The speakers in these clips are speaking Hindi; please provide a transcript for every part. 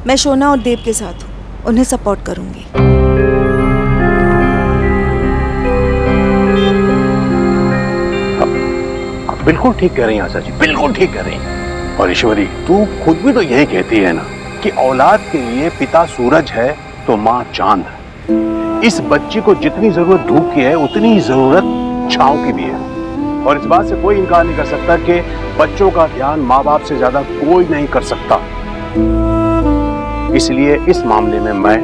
मैं शोना और देव के साथ हूँ, उन्हें सपोर्ट करूँगी। आप बिल्कुल ठीक कह रही हैं आशा जी, बिल्कुल ठीक कह रही हैं। और ईश्वरी, तू खुद भी तो यही कहती है ना कि औलाद के लिए पिता सूरज है तो माँ चांद है। इस बच्ची को जितनी जरूरत धूप की है उतनी जरूरत छांव की भी है। और इस बात से कोई इनकार नहीं कर सकता कि बच्चों का ध्यान माँ बाप से ज्यादा कोई नहीं कर सकता। इसलिए इस मामले में मैं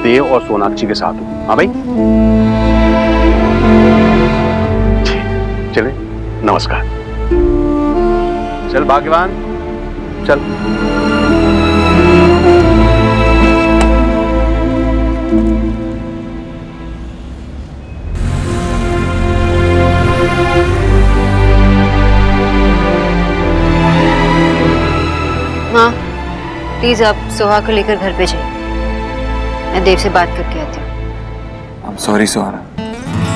देव और सोनाक्षी के साथ हूं। हाँ भाई, चले, नमस्कार। चल भाग्यवान, चल। माँ, प्लीज आप सोहा को लेकर घर पे जाइए, मैं देव से बात करके आती हूँ। I'm sorry सुहाना,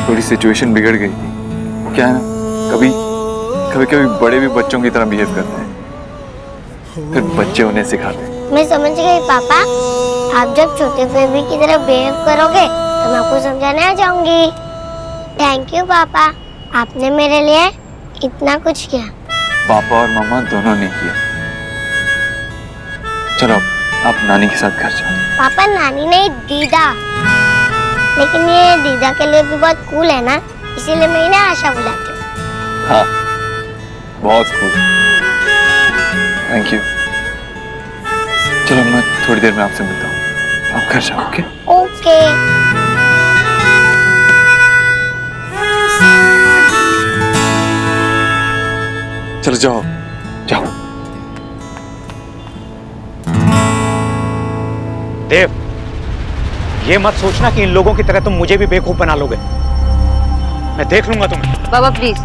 थोड़ी सिचुएशन बिगड़ गई थी। क्या है ना, कभी कभी बड़े भी बच्चों की तरह बिहेव करते हैं, फिर बच्चे उन्हें सिखाते हैं। मैं समझ गई पापा, आप जब छोटे बेबी की तरह बिहेव करोगे तो मैं आपको समझाने आ जाऊंगी। थैंक यू पापा, आपने मेरे लिए इतना कुछ किया। पापा और मामा दोनों ने किया। चलो आप नानी के साथ घर जाओ। पापा नानी नहीं, दीदा। लेकिन ये दीदा के लिए भी बहुत कूल है ना, इसीलिए मैं इन्हें आशा बुलाती हूँ। हाँ, बहुत कूल। Thank you. चलो मैं थोड़ी देर में आपसे मिलता हूँ, आप घर जाओ। Okay okay. चलो जाओ जाओ। देव, ये मत सोचना कि इन लोगों की तरह तुम मुझे भी बेवकूफ बना लोगे। मैं देख लूंगा तुम्हें। बाबा प्लीज,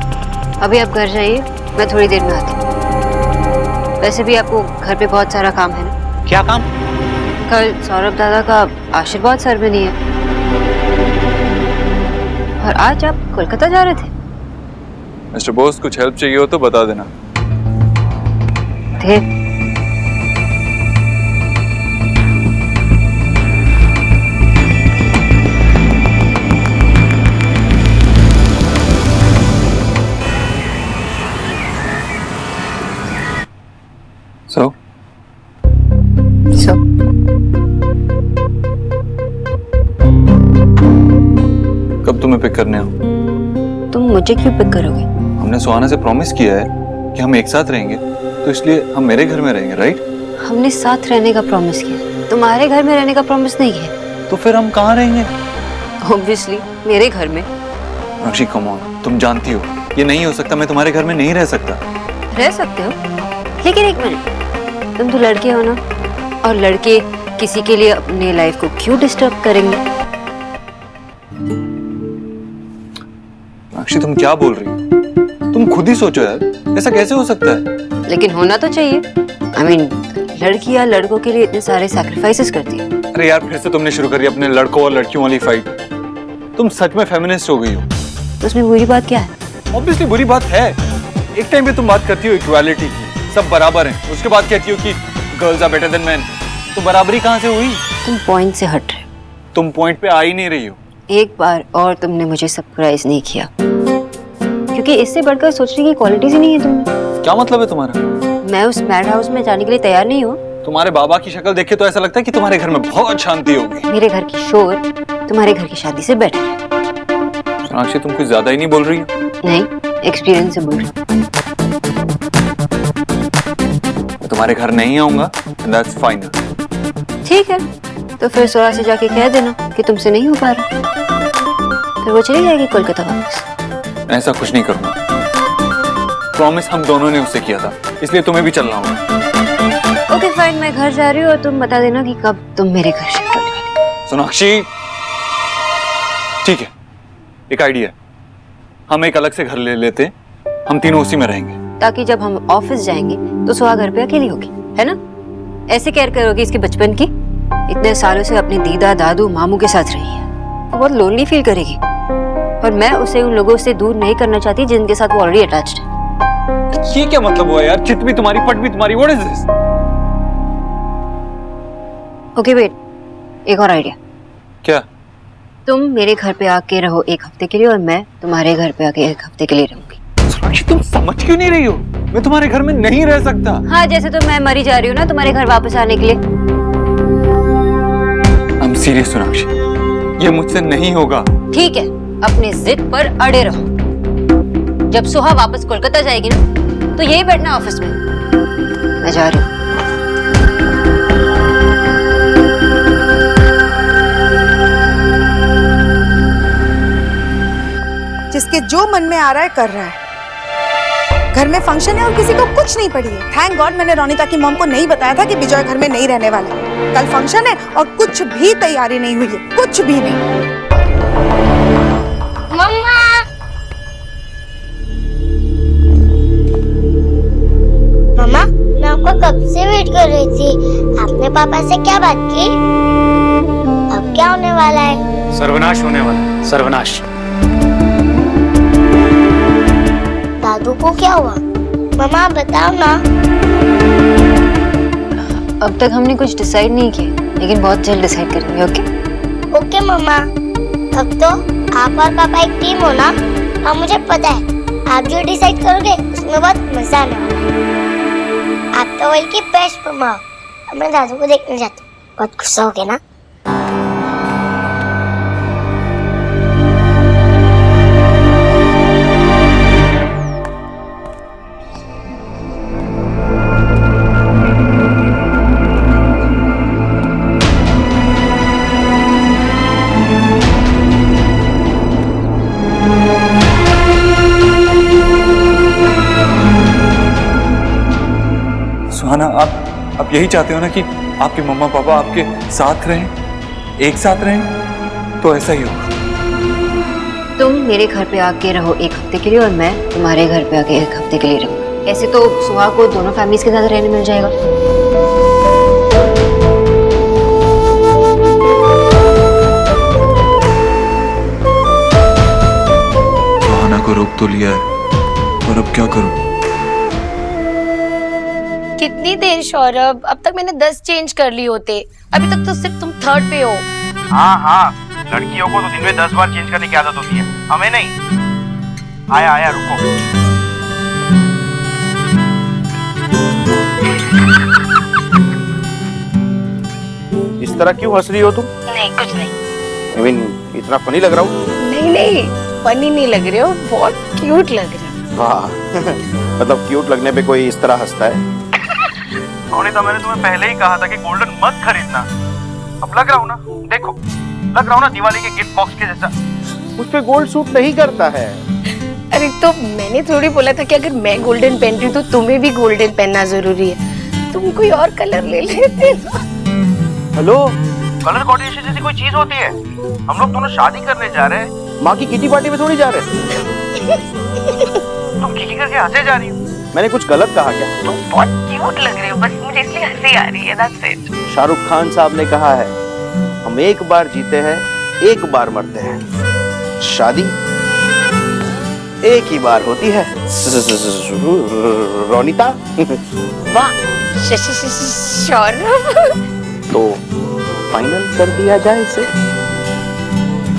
अभी आप घर जाइए, मैं थोड़ी देर में आती हूँ। वैसे भी आपको घर पे बहुत सारा काम है ना। क्या काम? कल सौरभ दादा का आशीर्वाद सेरेमनी है, और आज आप कोलकाता जा रहे थे। मिस्टर बोस, कुछ हेल्प चाहिए हो तो बता देना। देव, So? कब तुम्हें पिक करने आओ? तुम मुझे क्यों पिक करोगे? हमने सुहाना से प्रॉमिस किया है कि हम एक साथ रहेंगे, तो इसलिए हम मेरे घर में रहेंगे, राइट? हमने साथ रहने का प्रॉमिस किया, तुम्हारे घर में रहने का प्रॉमिस नहीं किया। तो फिर हम कहाँ रहेंगे? ऑब्वियसली मेरे घर में। अक्षी कम ऑन, तुम जानती हो ये नहीं हो सकता, मैं तुम्हारे घर में नहीं रह सकता। रह सकते हो, लेकिन एक मिनट, तुम तो लड़के हो ना, और लड़के किसी के लिए अपने लाइफ को क्यों डिस्टर्ब करेंगे? अक्षी तुम क्या बोल रही हो? तुम खुद ही सोचो यार, ऐसा कैसे हो सकता है? लेकिन होना तो चाहिए। I mean, लड़कियां लड़कों के लिए इतने सारे सैक्रिफाइसेस करती है। अरे यार, फिर से तुमने शुरू करी अपने लड़कों और लड़कियों वाली फाइट। तुम सच में फेमिनिस्ट हो गई हो। तो उसमें बुरी बात क्या है? ऑब्वियसली बुरी बात है। एक टाइम पे तुम बात करती हो इक्वालिटी की, सब बराबर हैं, उसके बाद कहती हो कि girls are better than man. तो बराबरी कहाँ से हुई? तुम पॉइंट से हट रहे हो। तुम पॉइंट पे आ ही नहीं रही हो। एक बार और तुमने मुझे सरप्राइज नहीं किया, क्योंकि इससे बढ़कर सोचने की क्वालिटीज ही नहीं है तुम्हें। क्या मतलब है तुम्हारा? मैं उस मैड हाउस में जाने के लिए तैयार नहीं हूँ। तुम्हारे बाबा की शक्ल देख के तो ऐसा लगता है कि तुम्हारे घर में बहुत शांति होगी। मेरे घर की शोर तुम्हारे घर की शादी से बेटर है। सोनाक्षी, तुम कुछ ज्यादा ही नहीं बोल रही हो? नहीं, एक्सपीरियंस से बोल रही हूँ। मैं तुम्हारे घर नहीं आऊंगा, दैट्स फाइन। ठीक है, तो फिर सोरा से जाके कह देना कि तुमसे नहीं हो पा रहा, फिर वो चली जाएगी कोलकाता वापस। ऐसा कुछ नहीं करूंगा। प्रॉमिस हम दोनों ने उससे किया था, इसलिए तुम्हें भी चलना होगा। ओके फाइन, मैं घर जा रही हूँ और तुम बता देना कि कब तुम मेरे घर शिफ्ट होने वाले। सोनाक्षी, ठीक है, एक आइडिया है, हम एक अलग से घर ले लेते हैं, हम तीनों उसी में रहेंगे। ताकि जब हम ऑफिस जाएंगे तो सोहा घर पे अकेली होगी, है ना? ऐसे केयर करोगी इसके बचपन की। इतने सालों से अपने दीदा दादू मामू के साथ रही है, वो बहुत लोनली फील करेगी, और मैं उसे उन लोगों से दूर नहीं करना चाहती जिनके साथ वो ऑलरेडी अटैच्ड है। ये क्या मतलब हुआ यार? चित भी तुम्हारी, पट भी तुम्हारी, what is this? Okay wait, एक और आइडिया। क्या? तुम मेरे घर पे आके रहो 1 हफ्ते के लिए और मैं तुम्हारे घर पे आके 1 हफ्ते के लिए रहूंगी। सोनाक्षी तुम समझ क्यों नहीं रही हो? मैं तुम्हारे घर में नहीं रह सकता। हाँ, जैसे तो मैं मरी जा रही हूँ ना तुम्हारे घर वापस आने के लिए। आई एम सीरियस सोनाक्षी, ये मुझसे नहीं होगा। ठीक है, अपनी जिद पर अड़े रहो। जब सुहा वापस कोलकाता जाएगी ना तो यही बैठना ऑफिस में। मैं जा रही हूँ। जिसके जो मन में आ रहा है कर रहा है। घर में फंक्शन है और किसी को कुछ नहीं पड़ी है। थैंक गॉड मैंने रोनिता की मॉम को नहीं बताया था कि विजय घर में नहीं रहने वाला है। कल फंक्शन है और कुछ भी तैयारी नहीं हुई है, कुछ भी नहीं। मम्मा, मम्मा, मैं आपको कब से वेट कर रही थी। आपने पापा से क्या बात की? अब क्या होने वाला है? सर्वनाश होने वाला है, सर्वनाश। दादू को क्या हुआ? मम्मा बताओ ना। अब तक हमने कुछ डिसाइड नहीं किया, लेकिन बहुत जल्द डिसाइड करेंगे। ओके ओके मम्मा, अब तो आप और पापा एक टीम हो ना। और मुझे पता है आप जो डिसाइड करोगे उसमें बहुत मजा आने वाला है। आप तो वर्ल्ड की बेस्ट मम्मा हो। अब मैं दादू को देखने जाती हूँ। बहुत गुस्सा हो गया ना? सुहाना, आप यही चाहते हो ना कि आपके मम्मा पापा आपके साथ रहें, एक साथ रहें, तो ऐसा ही होगा। तुम मेरे घर पे आके रहो 1 हफ्ते के लिए और मैं तुम्हारे घर पे आके 1 हफ्ते के लिए रहूँ। ऐसे तो सुहा को दोनों फैमिलीज के साथ रहने मिल जाएगा। सुहाना को रोक तो लिया है, पर अब क्या करूं? कितनी देर सौरभ, अब तक मैंने 10 चेंज कर लिए होते। अभी तक तो सिर्फ तुम 3rd पे हो। हाँ, लड़कियों को तो दिन में 10 बार चेंज करने की आदत होती है, हमें नहीं। आया रुको। इस तरह क्यों हंस रही हो तुम? नहीं कुछ नहीं। I mean, इतना फनी लग रहा हूँ? नहीं फनी नहीं लग रहे हो, बहुत क्यूट लग रहे हो। वाह मतलब क्यूट लगने पे कोई इस तरह हंसता है? रोनिता, मैंने तुम्हें पहले ही कहा था कि गोल्डन मत खरीदना। अब लग रहा हूँ ना, देखो लग रहा हूँ ना दिवाली के गिफ्ट बॉक्स के जैसा। उस पे गोल्ड सूट नहीं करता है। अरे तो मैंने थोड़ी बोला था कि अगर मैं गोल्डन पहन रही हूँ तो तुम्हें भी गोल्डन पहनना जरूरी है। तुम कोई और कलर ले लेते ना। हेलो, कलर कोऑर्डिनेशन जैसी कोई चीज होती है? हम लोग दोनों शादी करने जा रहे हैं, माँ की किटी पार्टी में थोड़ी जा रहे हैं। तुम खिखी करके हंसे जा रही हो। मैंने कुछ गलत कहा क्या? तुम बहुत क्यूट लग रहे हो, बस मुझे इसलिए हंसी आ रही है, that's it। शाहरुख खान साहब ने कहा है, हम एक बार जीते हैं, एक बार मरते हैं। शादी एक ही बार होती है। रोनिता। वाह सौरभ। तो फाइनल कर दिया जाए इसे।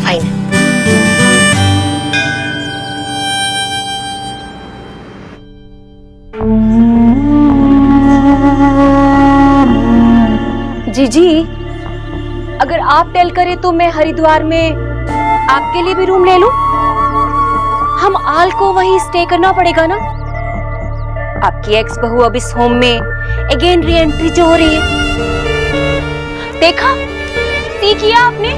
फाइनल। जीजी, अगर आप टेल करें तो मैं हरिद्वार में आपके लिए भी रूम ले लूं। हम आल को वहीं स्टे करना पड़ेगा ना। आपकी एक्स बहू अब इस होम में अगेन री एंट्री जो हो रही है। देखा, सी किया आपने?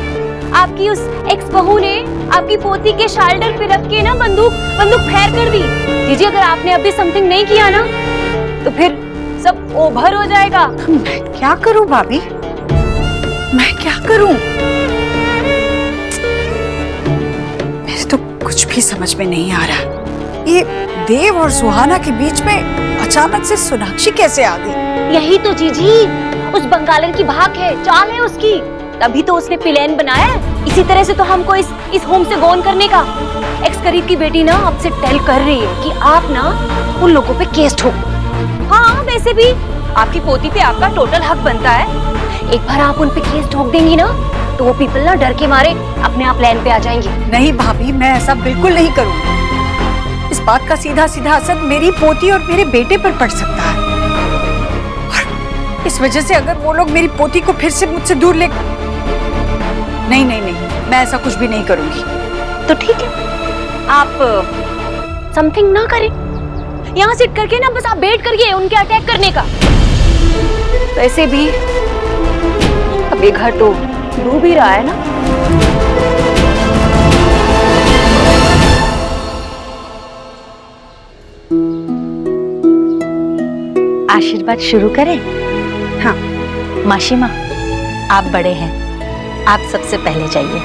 आपकी उस एक्स बहू ने आपकी पोती के शोल्डर पे रख के ना बंदूक फायर कर दी। जीजी, अगर आपने अभी समथिंग नहीं किया ना तो फिर सब ओवर हो जाएगा। मैं क्या करूं भाभी, मैं क्या करूं? मेरे तो कुछ भी समझ में नहीं आ रहा। ये देव और सुहाना के बीच में अचानक से सोनाक्षी कैसे आ गई? यही तो जीजी उस बंगालन की भाग है, चाल है उसकी। तभी तो उसने प्लान बनाया है। इसी तरह से तो हमको इस होम से गोन करने का। एक्स करीब की बेटी ना आपसे टेल कर रही है कि आप ना उन लोगों पे केस ठोको। हाँ, वैसे भी आपकी पोती पे आपका टोटल हक बनता है। एक बार आप उन पे केस ठोक देंगी ना तो वो पीपल ना डर के मारे अपने आप लैंड पे आ जाएंगे। नहीं भाभी, मैं ऐसा बिल्कुल नहीं करूंगी। इस बात का सीधा सीधा असर मेरी पोती और मेरे बेटे पर पड़ सकता है, और इस वजह से अगर वो लोग मेरी पोती को फिर से मुझसे दूर ले, नहीं नहीं नहीं, मैं ऐसा कुछ भी नहीं करूंगी। तो ठीक है, आप समथिंग ना करें, यहाँ सिट करके ना बस आप वेट करिए उनके अटैक करने का। वैसे भी अब ये घर तो डूब ही रहा है ना। आशीर्वाद शुरू करें? हाँ। माशी माँ, आप बड़े हैं, आप सबसे पहले जाइए।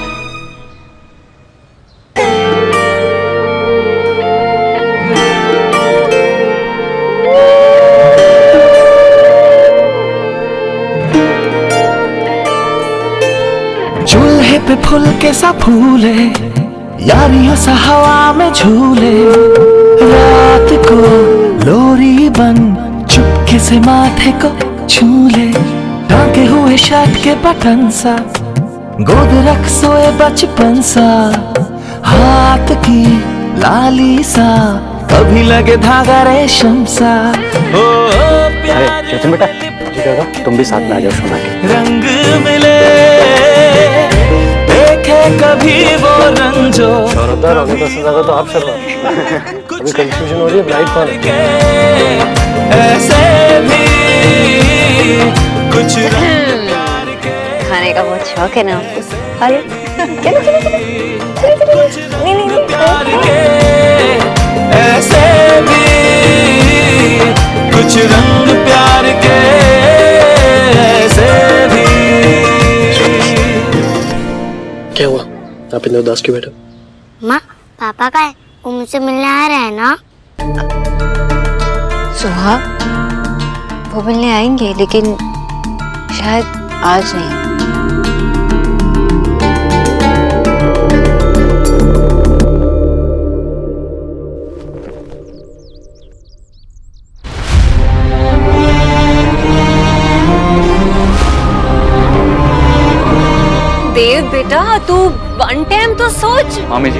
चूल्हे पे फूल के सा फूले, यारियों सा हवा में झूले, रात को लोरी बन चुपके से माथे को छूले, टांगे हुए शर्ट के बटन सा, गोद रख सोए बचपन सा, हाथ की लाली सा, कभी लगे धागा रेशम सा। ओ प्यारे चेतन बेटा, तुम भी साथ में आ जाओ सोना के। रंग मिले देखे कभी वो रंजो, तो आप सर अभी कंफ्यूजन हो रही है, ब्राइट कौन है? ऐसे भी कुछ खाने का बहुत शौक है ना आपको? अरे चलो चलो चलो, नहीं प्यार के ऐसे भी कुछ रंग प्यार के ऐसे भी। क्या हुआ, आप इतने उदास क्यों बैठे? माँ, पापा का है, वो मुझसे मिलने आ रहा है ना। सुहा, वो मिलने आएंगे लेकिन शायद आज नहीं। देव बेटा, तू वन टाइम तो सोच। मामी जी,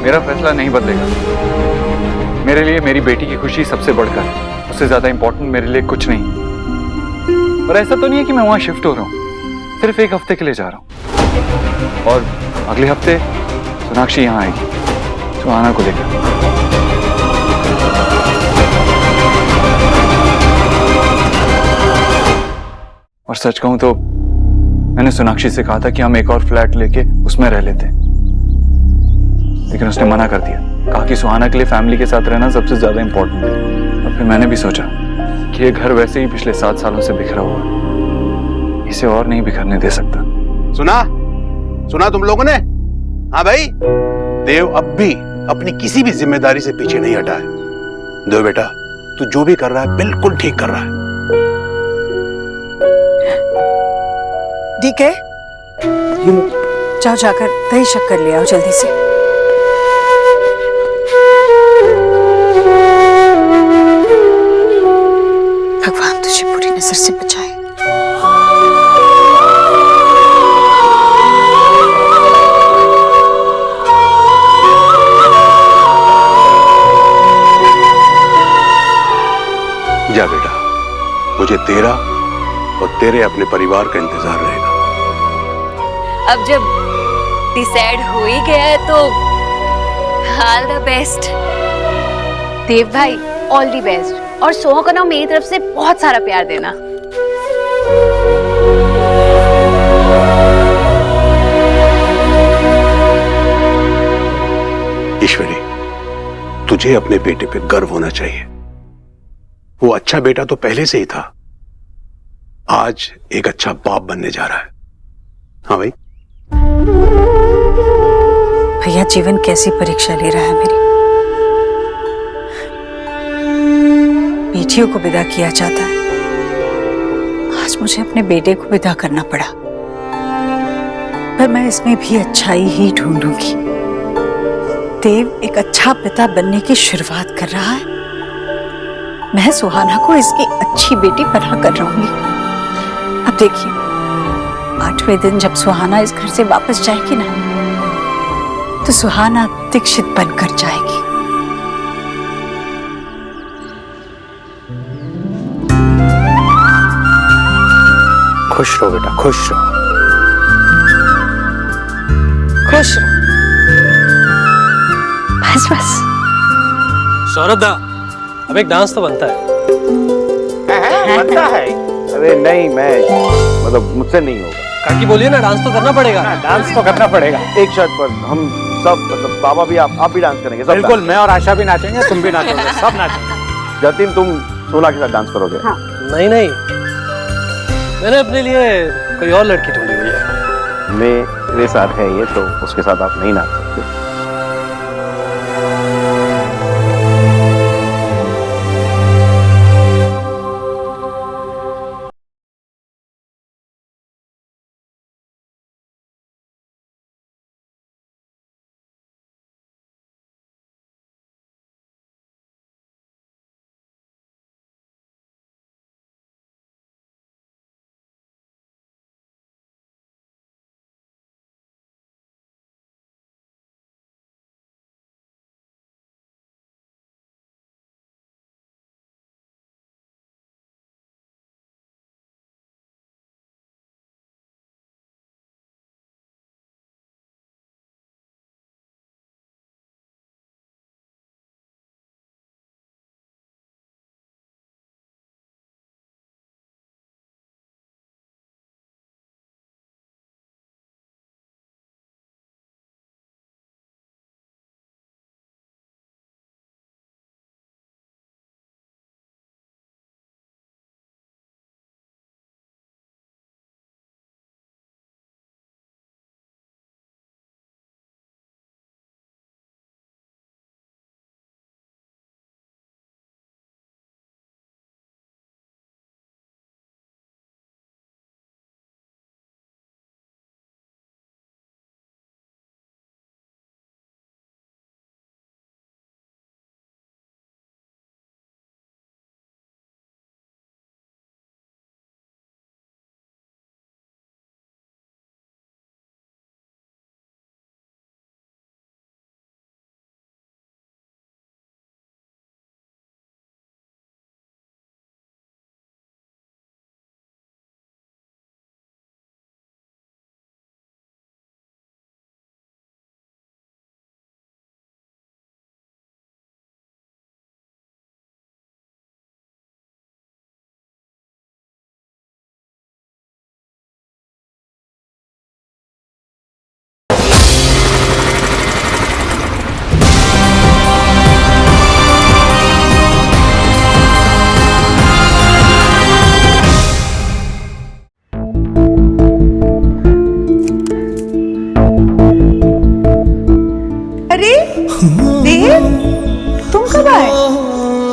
मेरा फैसला नहीं बदलेगा। मेरे लिए मेरी बेटी की खुशी सबसे बढ़कर, उससे ज्यादा इंपॉर्टेंट मेरे लिए कुछ नहीं। और ऐसा तो नहीं है कि मैं वहां शिफ्ट हो रहा हूँ, सिर्फ एक हफ्ते के लिए जा रहा हूँ, और अगले हफ्ते सोनाक्षी यहाँ आएगी सुहाना को लेकर। और सच कहूं तो मैंने सोनाक्षी से कहा था कि हम एक और फ्लैट लेके उसमें रह लेते, लेकिन उसने मना कर दिया। कहा कि सुहाना के लिए फैमिली के साथ रहना सबसे ज्यादा इंपॉर्टेंट है। और फिर मैंने भी सोचा कि ये घर वैसे ही पिछले 7 सालों से बिखरा हुआ है, इसे और नहीं बिखरने दे सकता। सुना तुम लोगों ने? हाँ भाई, देव अब भी अपनी किसी भी जिम्मेदारी से पीछे नहीं हटा है। देव बेटा, तू जो भी कर रहा है बिल्कुल ठीक कर रहा है। ठीक है, जाओ जाकर दही शक्कर ले आओ जल्दी से। भगवान तुझे बुरी नजर से बचाए। जा बेटा, मुझे तेरा और तेरे अपने परिवार का इंतजार रहेगा। अब जब डिसाइड हो ही गया है तो ऑल द बेस्ट। देव भाई, ऑल दी बेस्ट, और सोहा को ना मेरी तरफ से बहुत सारा प्यार देना। ईश्वरी, तुझे अपने बेटे पे गर्व होना चाहिए। वो अच्छा बेटा तो पहले से ही था, आज एक अच्छा बाप बनने जा रहा है। हाँ भाई। भैया, जीवन कैसी परीक्षा ले रहा है मेरी। बेटियों को विदा किया जाता है, आज मुझे अपने बेटे को विदा करना पड़ा, पर मैं इसमें भी अच्छाई ही ढूंढूंगी। देव एक अच्छा पिता बनने की शुरुआत कर रहा है, मैं सुहाना को इसकी अच्छी बेटी बना कर रहूंगी। अब देखिए 8वें दिन जब सुहाना इस घर से वापस जाएगी ना, तो सुहाना दीक्षित बनकर जाएगी। खुश रहो बेटा, खुश रहो। खुश रहो। बस बस। सौरभ दा, अब एक डांस तो बनता है। बनता है? अरे नहीं, मैं मतलब मुझसे नहीं होगा। काकी बोलिए ना, डांस तो करना पड़ेगा। डांस तो करना पड़ेगा। एक शर्त पर हम सब, मतलब बाबा भी, आप भी डांस करेंगे? सब बिल्कुल, डांस। मैं और आशा भी नाचेंगे, तुम भी नाचोगे, सब नाचेंगे। जतिन, तुम सोना के साथ डांस करोगे? हाँ। नहीं नहीं, मैंने अपने लिए कोई और लड़की ढूंढी हुई है। मेरे साथ है ये, तो उसके साथ आप नहीं नाच सकते।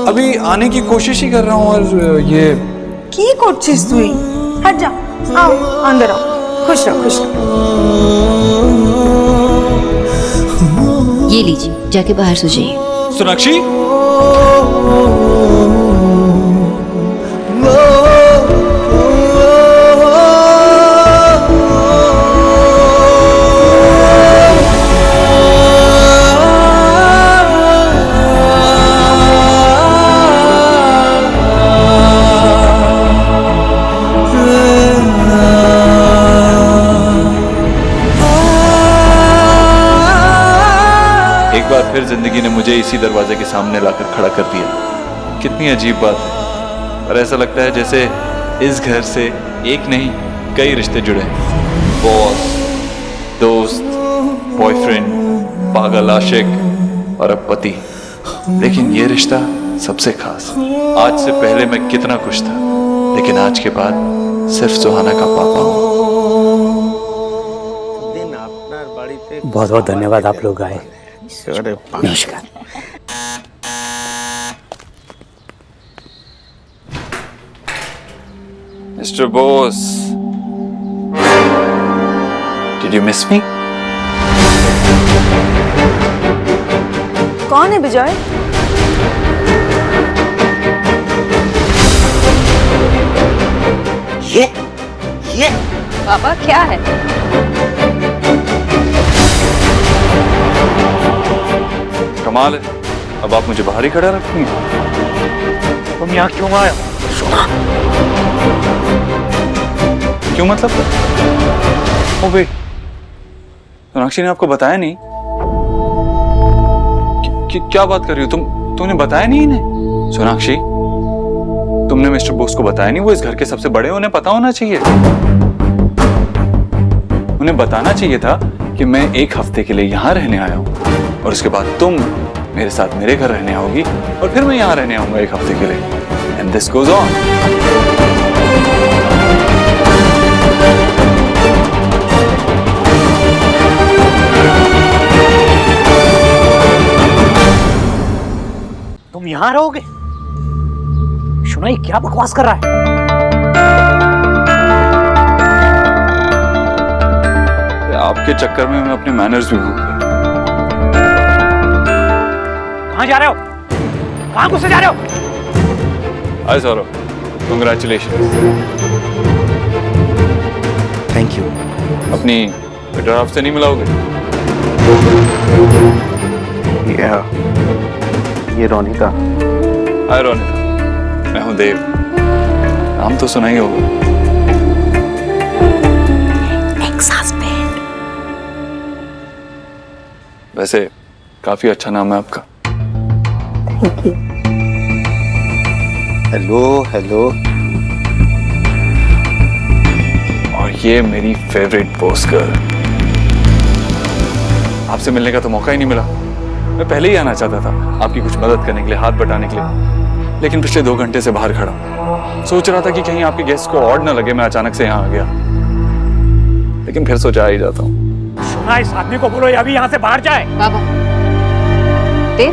अभी आने की कोशिश ही कर रहा हूँ। और ये की कोशिश हुई? हट जा, आओ अंदर आओ। खुश रहो, खुश रहो। ये लीजिए, जाके बाहर सो जाइए। सोनाक्षी, फिर जिंदगी ने मुझे इसी दरवाजे के सामने लाकर खड़ा कर दिया। कितनी अजीब बात है। और ऐसा लगता है जैसे इस घर से एक नहीं कई रिश्ते जुड़े हैं। बॉस, दोस्त, बॉयफ्रेंड, पागल आशिक और अब पति। लेकिन ये रिश्ता सबसे खास। आज से पहले मैं कितना खुश था, लेकिन आज के बाद सिर्फ सुहाना का पापा हूँ। बहुत बहुत धन्यवाद, आप लोग आए। नमस्कार। Mister Bose, did you miss मी? कौन है विजय? ये पापा क्या है? कमाल है, अब आप मुझे बाहर ही खड़ा रखती हैं। तुम यहाँ क्यों आए हो? क्यों मतलब? ओ वेट, सोनाक्षी ने आपको बताया नहीं? क्या बात कर रही हो तुमने बताया नहीं इन्हें? सोनाक्षी, तुमने मिस्टर बोस को बताया नहीं? वो इस घर के सबसे बड़े, उन्हें पता होना चाहिए। उन्हें बताना चाहिए था कि मैं 1 हफ्ते के लिए यहाँ रहने आया हूँ और उसके बाद तुम मेरे साथ मेरे घर रहने आओगी और फिर मैं यहाँ रहने आऊंगा 1 हफ्ते के लिए। And this goes on. तुम यहाँ रहोगे? सुना, ये क्या बकवास कर रहा है? आपके चक्कर में मैं अपने मैनर्स भी भूल गया। कहाँ जा रहे हो? कहाँ घुसे जा रहे हो? हाय सौरभ, कांग्रेचुलेशंस। Thank you. अपनी बेटर हाफ से नहीं मिलाओगे? ये रोनिता। हाय रोनिता, मैं हूं देव। नाम तो सुना ही होगा। एक्स-हस्बैंड। वैसे काफी अच्छा नाम है आपका। Thank you. Hello hello. और ये मेरी फेवरेट बोस गर्ल। आपसे मिलने का तो मौका ही नहीं मिला। मैं पहले ही आना चाहता था आपकी कुछ मदद करने के लिए, हाथ बटाने के लिए, लेकिन पिछले 2 घंटे से बाहर खड़ा सोच रहा था कि कहीं आपके गेस्ट को ऑड ना लगे मैं अचानक से यहाँ आ गया, लेकिन फिर सोचा आ ही जाता हूँ। सुना, इस आदमी को बोलो ये अभी यहाँ से बाहर जाए। बाबा, देव,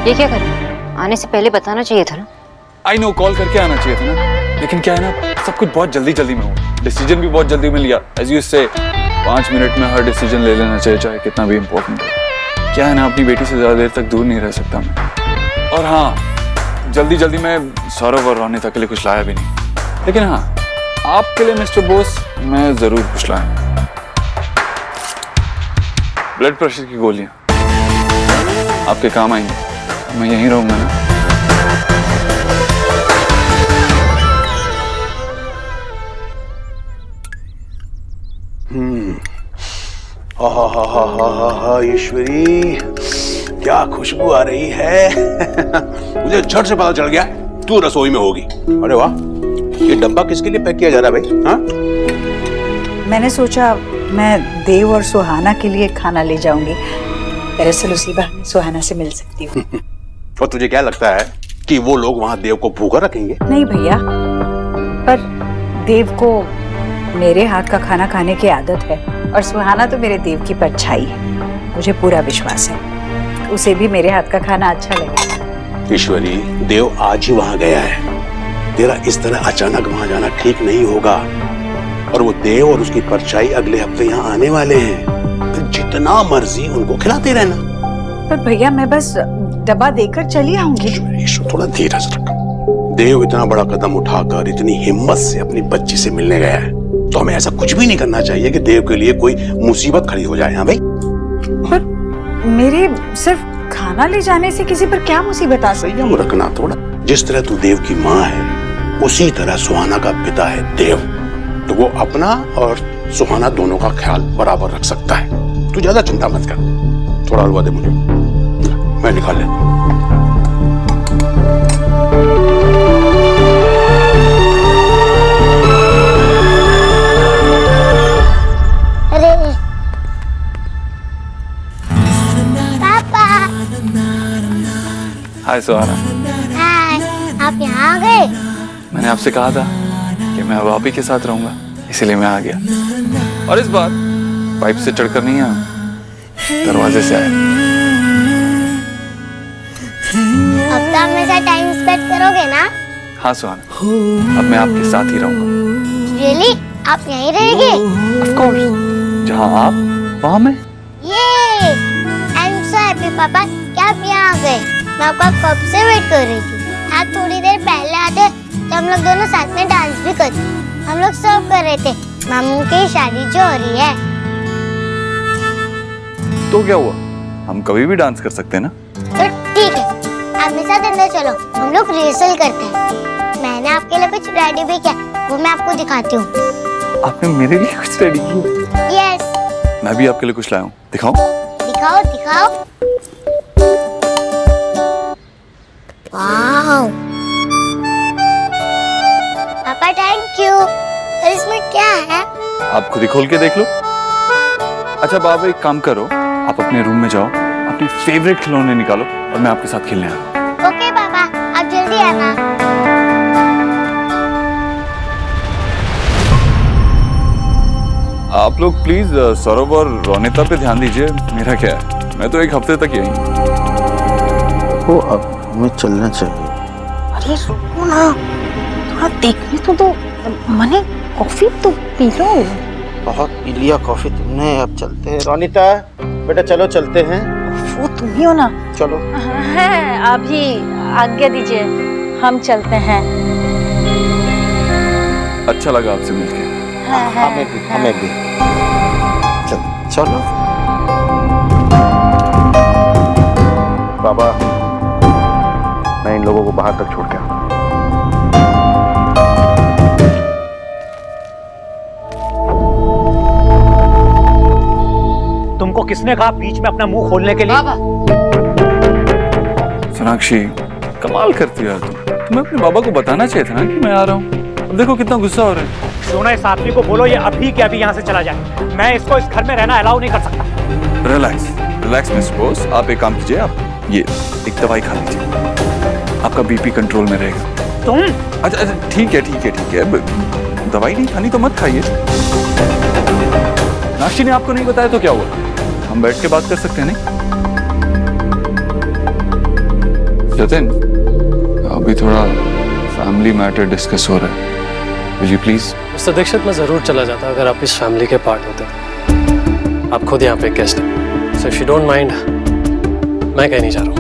ये क्या कर रहे हैं? आने से पहले बताना चाहिए था ना। आई नो, कॉल करके आना चाहिए था ना, लेकिन क्या है ना, सब कुछ बहुत जल्दी जल्दी में हुआ। डिसीजन भी बहुत जल्दी में लिया। एज यू से 5 मिनट में हर डिसीजन ले लेना चाहिए, चाहे कितना भी इम्पोर्टेंट हो। क्या है ना, अपनी बेटी से ज्यादा देर तक दूर नहीं रह सकता मैं। और हाँ, जल्दी जल्दी में सौरभ और रोनिता के लिए कुछ लाया भी नहीं, लेकिन हाँ, आपके लिए मिस्टर बोस मैं जरूर कुछ लाया। ब्लड प्रेशर की गोलियां आपके काम आएंगी। मैं यहीं रहूंगा ना? ईश्वरी, क्या खुशबू आ रही है। मुझे झट से पता चल गया तू रसोई में होगी। अरे वाह, ये डब्बा किसके लिए पैक किया जा रहा है भाई? हाँ? मैंने सोचा मैं देव और सुहाना के लिए खाना ले जाऊंगी। दरअसल उसी बहाने सुहाना से मिल सकती हूँ। और तुझे क्या लगता है कि वो लोग वहाँ देव को भूखा रखेंगे? नहीं भैया, पर देव को मेरे हाथ का खाना खाने की आदत है और सुहाना तो मेरे देव की परछाई है। मुझे पूरा विश्वास है उसे भी मेरे हाथ का खाना अच्छा लगेगा। ईश्वरी, देव आज ही वहाँ गया है। तेरा इस तरह अचानक वहाँ जाना ठीक नहीं होगा। और वो देव और उसकी परछाई अगले हफ्ते यहाँ आने वाले हैं। फिर जितना मर्जी उनको खिलाते रहना। पर भैया, मैं बस डब्बा देकर चली आऊंगी। ईश्वर, थोड़ा धीरज रख। देव इतना बड़ा कदम उठाकर इतनी हिम्मत से अपनी बच्ची से मिलने गया है, तो हमें ऐसा कुछ भी नहीं करना चाहिए कि देव के लिए कोई मुसीबत खड़ी हो जाए। हाँ भाई? पर मेरे सिर्फ खाना ले जाने से किसी पर क्या मुसीबत आ सकती है? संयम रखना थोड़ा। जिस तरह तू देव की माँ है, उसी तरह सुहाना का पिता है देव। तो वो अपना और सुहाना दोनों का ख्याल बराबर रख सकता है। तू ज्यादा चिंता मत कर। थोड़ा हलवा दे मुझे, मैं निकाल लेता हूँ। हाय सुहाना। हाय, आप यहाँ आ गए? मैंने आपसे कहा था कि मैं अब आप ही के साथ रहूंगा, इसीलिए मैं आ गया। और इस बार पाइप से चढ़कर नहीं आया, दरवाजे से आया। अब तो आप मेरे साथ टाइम स्पेंड करोगे ना? हाँ सुहाना, अब मैं आपके साथ ही रहूंगा। रियली? आप यहीं रहेंगे? ऑफ कोर्स, जहाँ आप वहाँ मैं। ये आई एम सो हैप्पी पापा कि आप यहाँ आ गए। मैं आपका कब से वेट कर रही थी। आप थोड़ी देर पहले आते तो हम लोग दोनों साथ में डांस भी करते। हम लोग सब कर रहे थे मामू की शादी जो हो रही है। तो क्या हुआ, हम कभी भी डांस कर सकते हैं ना। तो ठीक है, आप मेरे साथ अंदर चलो, हम लोग रिहर्सल करते हैं। मैंने आपके लिए कुछ रेडी भी किया, वो मैं आपको दिखाती हूँ। आपने मेरे लिए कुछ रेडी किया? यस। मैं भी आपके लिए कुछ लाया हूँ, दिखाऊं? दिखाओ दिखाओ। वाह पापा, थैंक यू। और इसमें क्या है? आप खुद ही खोल के देख लो। अच्छा बाबा, एक काम करो, आप अपने रूम में जाओ, अपनी फेवरेट खिलौने निकालो और मैं आपके साथ खेलने आ रहा हूँ। ओके पापा, आप जल्दी आना। आप लोग प्लीज सौरभ और रोनिता पे ध्यान दीजिए, मेरा क्या है, मैं तो एक हफ्ते तक यही हूँ। वो अब हमें चलना चाहिए। अरे रुको ना, थोड़ा देखने तो दो। मने कॉफी तो पी लो। बहुत पी लिया कॉफी तुमने, अब चलते हैं। रोनिता बेटा चलो चलते हैं। वो तुम ही हो ना। चलो। है, अभी आज्ञा दीजिए, हम चलते हैं। अच्छा लगा आपसे मिलके। हमें भी। चलो बाबा, मैं इन लोगों को बाहर तक छोड़ के आऊं। तुमको किसने कहा बीच में अपना मुंह खोलने के लिए? सोनाक्षी, कमाल करती है यार तुम। तुम्हें अपने बाबा को बताना चाहिए था ना कि मैं आ रहा हूँ। अब देखो कितना गुस्सा हो रहा है। सोना, इस आदमी को बोलो ये अभी के अभी यहाँ से चला जाए। मैं इसको इस घर में रहना अलाउ नहीं कर सकता। रिलैक्स मिस्टर बोस, आप एक काम कीजिए, आप ये एक दवाई खा लीजिए, आपका बीपी कंट्रोल में रहेगा। तुम? अच्छा ठीक है, दवाई नहीं खानी तो मत खाइए। नाक्षी ने आपको नहीं बताया तो क्या हुआ, हम बैठ के बात कर सकते हैं नहीं? जतिन, अभी थोड़ा फैमिली मैटर डिस्कस हो रहा है, will you please? Mister Dikshit, मैं जरूर चला जाता अगर आप इस फैमिली के पार्ट होते तो। आप खुद यहाँ पे गेस्ट हैं, so if you don't mind, मैं कहीं नहीं जा रहा हूँ।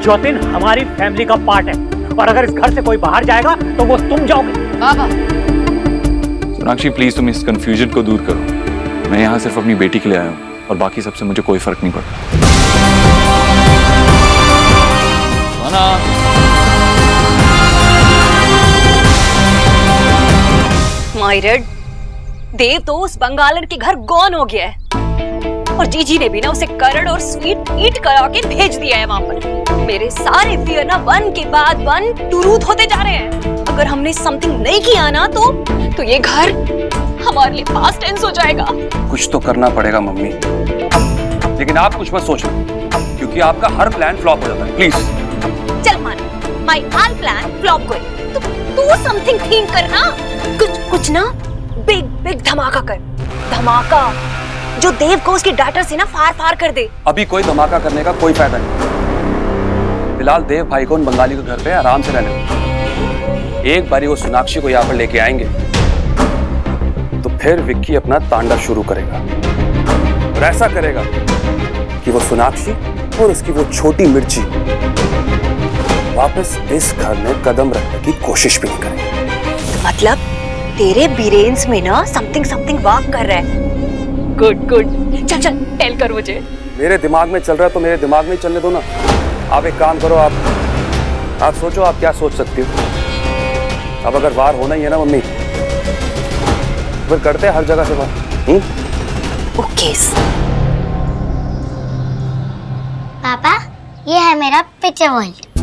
जतिन हमारी फैमिली का पार्ट है, और अगर इस घर से कोई बाहर जाएगा तो वो तुम जाओगे। बाबा, सोनाक्षी प्लीज तुम इस कंफ्यूजन को दूर करो। मैं यहाँ सिर्फ अपनी बेटी के लिए आया हूँ और बाकी सबसे मुझे कोई फर्क नहीं पड़ता। मायरेड, देव तो उस बंगालन के घर गॉन हो गया है और जीजी ने भी ना उसे करड़ और स्वीट ईट करा के भेज दिया है वहां पर। मेरे सारे फियर ना वन के बाद वन टूरूद होते जा रहे हैं। अगर हमने समथिंग नहीं किया ना तो ये घर हमारे लिए पास्ट टेंस हो जाएगा। कुछ तो करना पड़ेगा मम्मी, लेकिन आप कुछ मत सोचो क्योंकि आपका हर प्लान फ्लॉप हो जाता है। प्लीज चल मान, my all plan flop going, तो तू समथिंग थिंक करना, कुछ ना बिग धमाका कर, धमाका जो देव को उसकी डाटर से ना फार कर दे। अभी कोई धमाका करने का कोई फायदा नहीं। फिलहाल देव भाई को उन बंगाली के घर पे आराम से रहने दो। एक बारी वो सोनाक्षी को यहाँ पर लेके आएंगे तो फिर विक्की अपना तांडव शुरू करेगा, और ऐसा करेगा कि वो सोनाक्षी और उसकी वो छोटी मिर्ची वापस इस घर में कदम रखने की कोशिश भी नहीं करेंगे। मतलब तेरे ब्रेन्स में ना समथिंग वर्क कर रहा है। गुड, चल टेल कर मुझे। मेरे दिमाग में चल रहा है तो मेरे दिमाग में ही चलने दो ना। आप एक काम करो, आप सोचो आप क्या सोच सकती हो। अब अगर वार होना ही है ना मम्मी, फिर करते हैं हर जगह से वार। ओके पापा, ये है मेरा पिक्चर वर्ल्ड।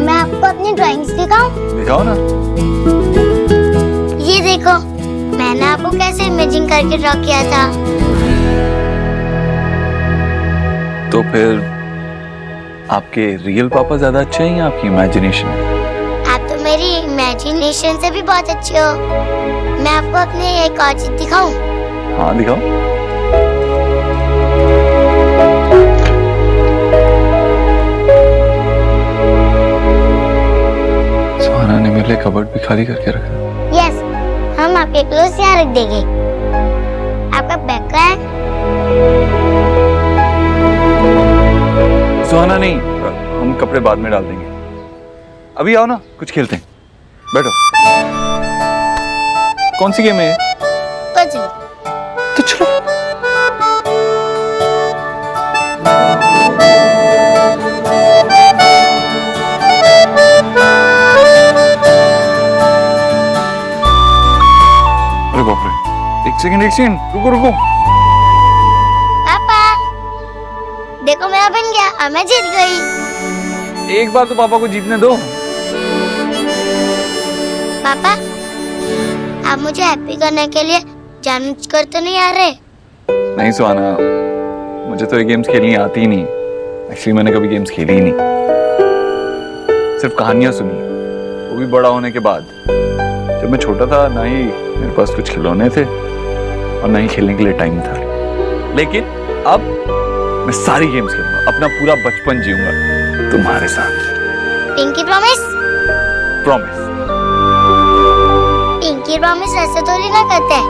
मैं आपको अपनी ड्राइंग्स दिखाऊं? दिखाओ ना। ये देखो, मैंने आपको कैसे इमेजिन करके ड्रॉ किया था। तो फिर आपके रियल पापा ज्यादा अच्छे हैं या आपकी इमेजिनेशन? आप तो मेरी इमेजिनेशन से भी बहुत अच्छे हो। मैं आपको अपने एक और चीज दिखाऊं? हाँ दिखाओ। सुहाना ने मेरे लिए कबर्ड भी खाली करके रखा। यस, हम आपके क्लोथ्स यहाँ रख देंगे। आपका बैग का है? सुहाना नहीं, हम कपड़े बाद में डाल देंगे। अभी आओ ना, कुछ खेलते हैं। बैठो। कौन सी गेम है ये? पजल। तो चलो। अरे बाप रे, एक सेकंड रुको रुको। पापा देखो मेरा बन गया और मैं जीत गई। एक बार तो पापा को जीतने दो। पापा आप मुझे हैप्पी करने के लिए जानबूझकर तो नहीं आ रहे? नहीं सुहाना, मुझे तो ये गेम्स खेलनी आती ही नहीं। एक्चुअली मैंने कभी गेम्स खेली ही नहीं, सिर्फ कहानियां सुनी, वो भी बड़ा होने के बाद। जब मैं छोटा था ना ही मेरे पास कुछ खिलौने थे और ना ही खेलने के लिए टाइम था। लेकिन अब मैं सारी गेम्स खेलूंगा, अपना पूरा बचपन जीऊंगा तुम्हारे साथ। Pinky promise? Promise. Pinky promise ऐसे थोड़ी ना करते हैं,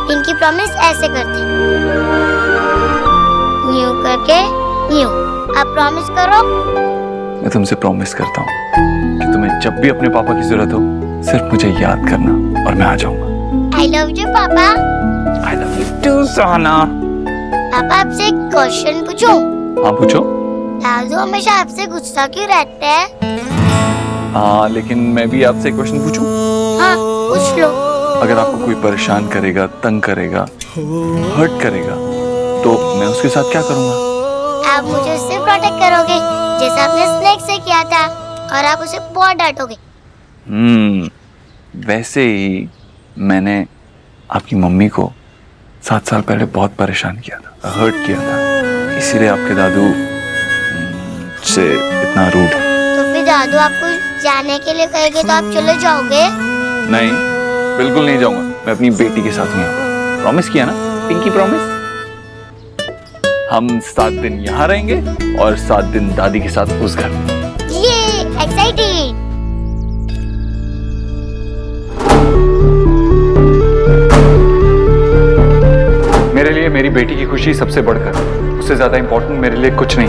पिंकी प्रॉमिस ऐसे करते हैं, न्यू करके न्यू। आप प्रॉमिस करो। मैं तुमसे प्रॉमिस करता हूँ कि तुम्हें जब भी अपने पापा की जरूरत हो सिर्फ मुझे याद करना और मैं आ जाऊंगा। आई लव यू पापा। आई लव यू टू सुहाना। पापा आपसे एक क्वेश्चन पूछूं? हाँ पूछो। दादू हमेशा आपसे गुस्सा क्यों रहते हैं? हाँ, लेकिन मैं भी आपसे एक क्वेश्चन पूछूं? हाँ पूछ लो। अगर आपको कोई परेशान करेगा, तंग करेगा, हर्ट करेगा, तो मैं उसके साथ क्या करूंगा? आप मुझे उससे प्रोटेक्ट करोगे जैसे आपने स्नेक से किया था, और आप उसे बहुत डांटोगे। वैसे ही मैंने आपकी मम्मी को 7 साल पहले बहुत परेशान किया था, हर्ट किया था, इसीलिए आपके दादू से इतना रूड है। तो फिर दादू आपको जाने के लिए कहेंगे तो आप चले जाओगे? नहीं, बिल्कुल नहीं जाऊंगा। मैं अपनी बेटी के साथ नहीं आऊंगा। प्रॉमिस किया ना, पिंकी प्रॉमिस। हम 7 दिन यहाँ रहेंगे और 7 दिन दादी के साथ उस घर में। ये एक्साइटेड। मेरे लिए मेरी बेटी की खुशी सबसे बढ़कर, उससे ज्यादा इंपॉर्टेंट मेरे लिए कुछ नहीं।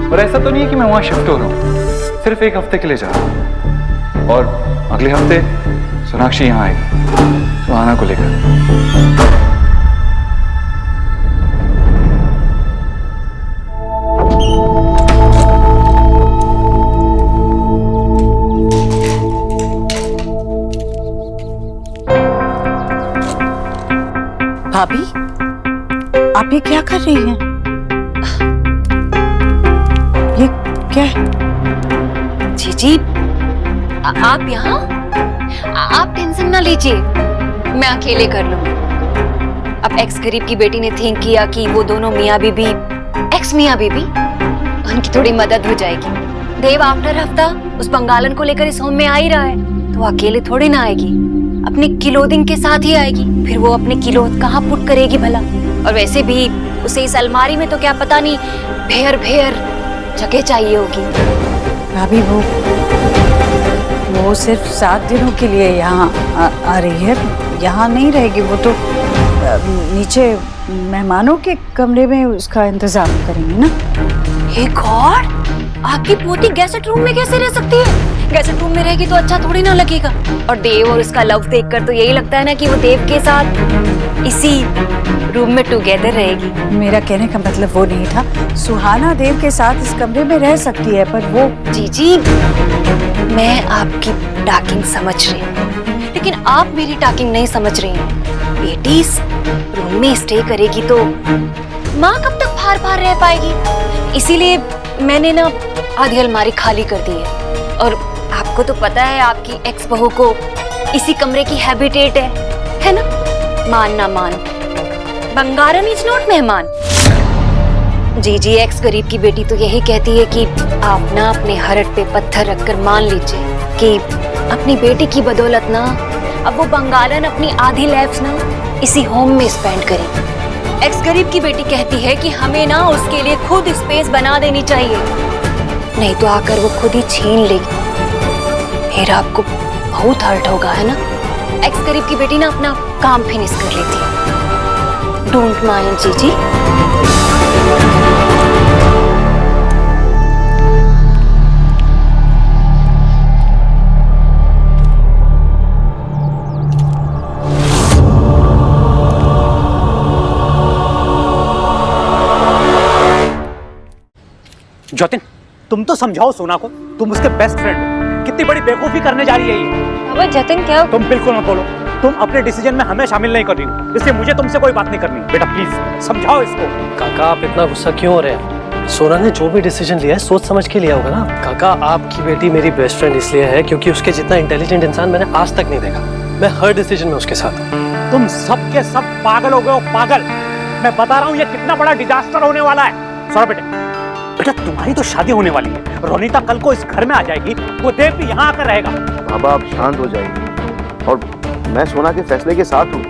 और ऐसा तो नहीं है कि मैं वहां शिफ्ट हो रहा हूँ, सिर्फ एक हफ्ते के लिए जा रहा हूँ। और अगले हफ्ते सोनाक्षी यहाँ आएगी सुहाना को लेकर। भाभी, आप ये क्या कर रही हैं? ये क्या है? जीजी, आप यहाँ? आप टेंशन ना लीजिए, मैं अकेले कर लूंगी। अब एक्स गरीब की बेटी ने थिंक किया कि वो दोनों मियाँ बीबी, एक्स मियाँ बीबी, उनकी थोड़ी मदद हो जाएगी। देव आफ्टर हफ्ता उस बंगालन को लेकर इस होम में आ ही रहा है, तो अकेले थोड़ी ना आएगी, अपनी किलोदिंग के साथ ही आएगी। फिर वो अपने किलोद कहाँ पुट करेगी भला? और वैसे भी उसे इस अलमारी में तो क्या पता नहीं भेर भेर जगह चाहिए होगी। भाभी, वो सिर्फ 7 दिनों के लिए यहाँ आ रही है, यहाँ नहीं रहेगी। वो तो नीचे मेहमानों के कमरे में उसका इंतजाम करेंगे ना। हे गॉड, आपकी पोती गेस्ट रूम में कैसे रह सकती है? गेस्ट रूम में रहेगी तो अच्छा थोड़ी ना लगेगा। और देव और उसका लव देखकर तो यही लगता है ना कि वो देव के साथ इसी रूम में टुगेदर रहेगी। मेरा कहने का मतलब वो नहीं था। सुहाना देव के साथ इस कमरे में रह सकती है, पर वो... जीजी, मैं आपकी टाकिंग समझ रही हूँ, लेकिन आप मेरी टाकिंग नहीं समझ रही हैं। बेटी इस रूम में स्टे करेगी तो माँ कब तक फार फार रह पाएगी? इसीलिए मैंने ना आधी अलमारी खाली कर दी है। और आपको तो पता है आपकी एक्स बहू को इसी कमरे की हैबिटेट है ना? मान ना मान, बंगारन इज नॉट मेहमान। जी, एक्स गरीब की बेटी तो यही कहती है कि आप ना अपने हरट पे पत्थर रखकर मान लीजिए कि अपनी बेटी की बदौलत ना अब वो बंगालन अपनी आधी लाइफ ना इसी होम में स्पेंड करेगी। एक्स गरीब की बेटी कहती है कि हमें ना उसके लिए खुद स्पेस बना देनी चाहिए, नहीं तो आकर वो खुद ही छीन लेगी। फिर आपको बहुत हर्ट होगा, है ना? एक्स गरीब की बेटी ना अपना काम फिनिश कर लेती है। डोंट माइंड जीजी। जतिन, तुम तो समझाओ सोना को, तुम उसके बेस्ट फ्रेंड हो, कितनी बड़ी बेवकूफी करने जा रही है ये। बाबा जतिन क्या? तुम बिल्कुल मत बोलो, तुम अपने डिसीजन में हमें शामिल नहीं कर रही हो, इसलिए मुझे तुमसे कोई बात नहीं करनी। बेटा प्लीज समझाओ इसको। काका आप इतना गुस्सा क्यों हो रहे हैं? सोना ने जो भी डिसीजन लिया है सोच समझ के लिया होगा ना। काका आपकी बेटी मेरी बेस्ट फ्रेंड इसलिए है क्योंकि उसके जितना इंटेलिजेंट इंसान मैंने आज तक नहीं देखा। मैं हर डिसीजन में उसके साथ हूँ। तुम सब के सब पागल हो गए हो, पागल। मैं बता रहा हूँ ये कितना बड़ा डिजास्टर होने वाला है। सुनो बेटा, तुम्हारी तो शादी होने वाली है, रोनीता कल को इस घर में आ जाएगी, वो देव भी यहाँ आकर रहेगा। बाबा आप शांत हो जाइए, और मैं सोना के फैसले के साथ हूँ,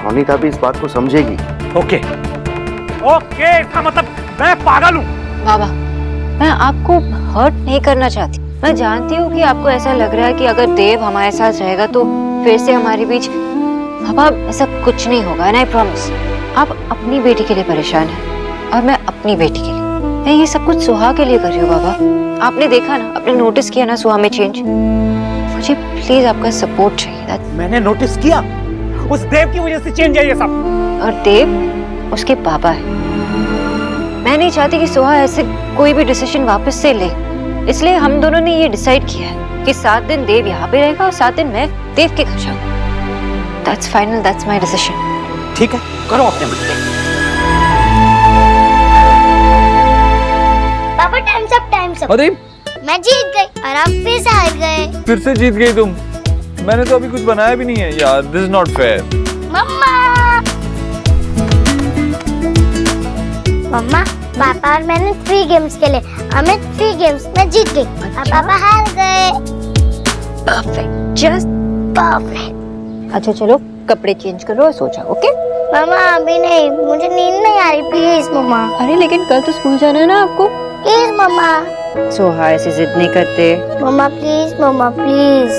रोनीता भी इस बात को समझेगी। ओके ओके, इसका मतलब मैं पागल हूँ। बाबा मैं आपको हर्ट नहीं करना चाहती, मैं जानती हूँ कि आपको ऐसा लग रहा है कि अगर देव हमारे साथ रहेगा तो फिर से हमारे बीच। बाबा ऐसा कुछ नहीं होगा, एंड आई प्रॉमिस। आप अपनी बेटी के लिए परेशान हैं और मैं अपनी बेटी के लिए। मैं ये सब कुछ सुहा के लिए कर रही हूँ बाबा। आपने देखा ना, आपने नोटिस किया ना सुहा में चेंज। मुझे प्लीज आपका सपोर्ट चाहिए। मैंने नोटिस किया, उस देव की वजह से चेंज है ये सब। और देव उसके पापा है। मैं नहीं चाहती कि सुहा ऐसे कोई भी डिसीजन वापस से ले, इसलिए हम दोनों ने ये डिसाइड किया है कि 7 दिन देव यहाँ पे रहेगा और 7 दिन मैं देव के घर जाऊंगी। That's final, that's my decision. ठीक है, करो अपने मन। पापा टाइम्स अप। अरे मैं जीत गई और आप फिर से हार गए। फिर से जीत गई तुम? मैंने तो अभी कुछ बनाया भी नहीं है यार, दिस इज नॉट फेयर। मम्मा पापा और मैंने 3 गेम्स खेले, हमें 3 गेम्स में जीत गई और पापा हार गए। Perfect, just perfect. अच्छा चलो कपड़े चेंज करो और सो जाओ। ओके मम्मा अभी नहीं, मुझे नींद नहीं आ रही, प्लीज मम्मा। अरे लेकिन कल तो स्कूल जाना है ना आपको। प्लीज मम्मा। सोहा ऐसे जिद नहीं करते। मम्मा प्लीज, मम्मा प्लीज।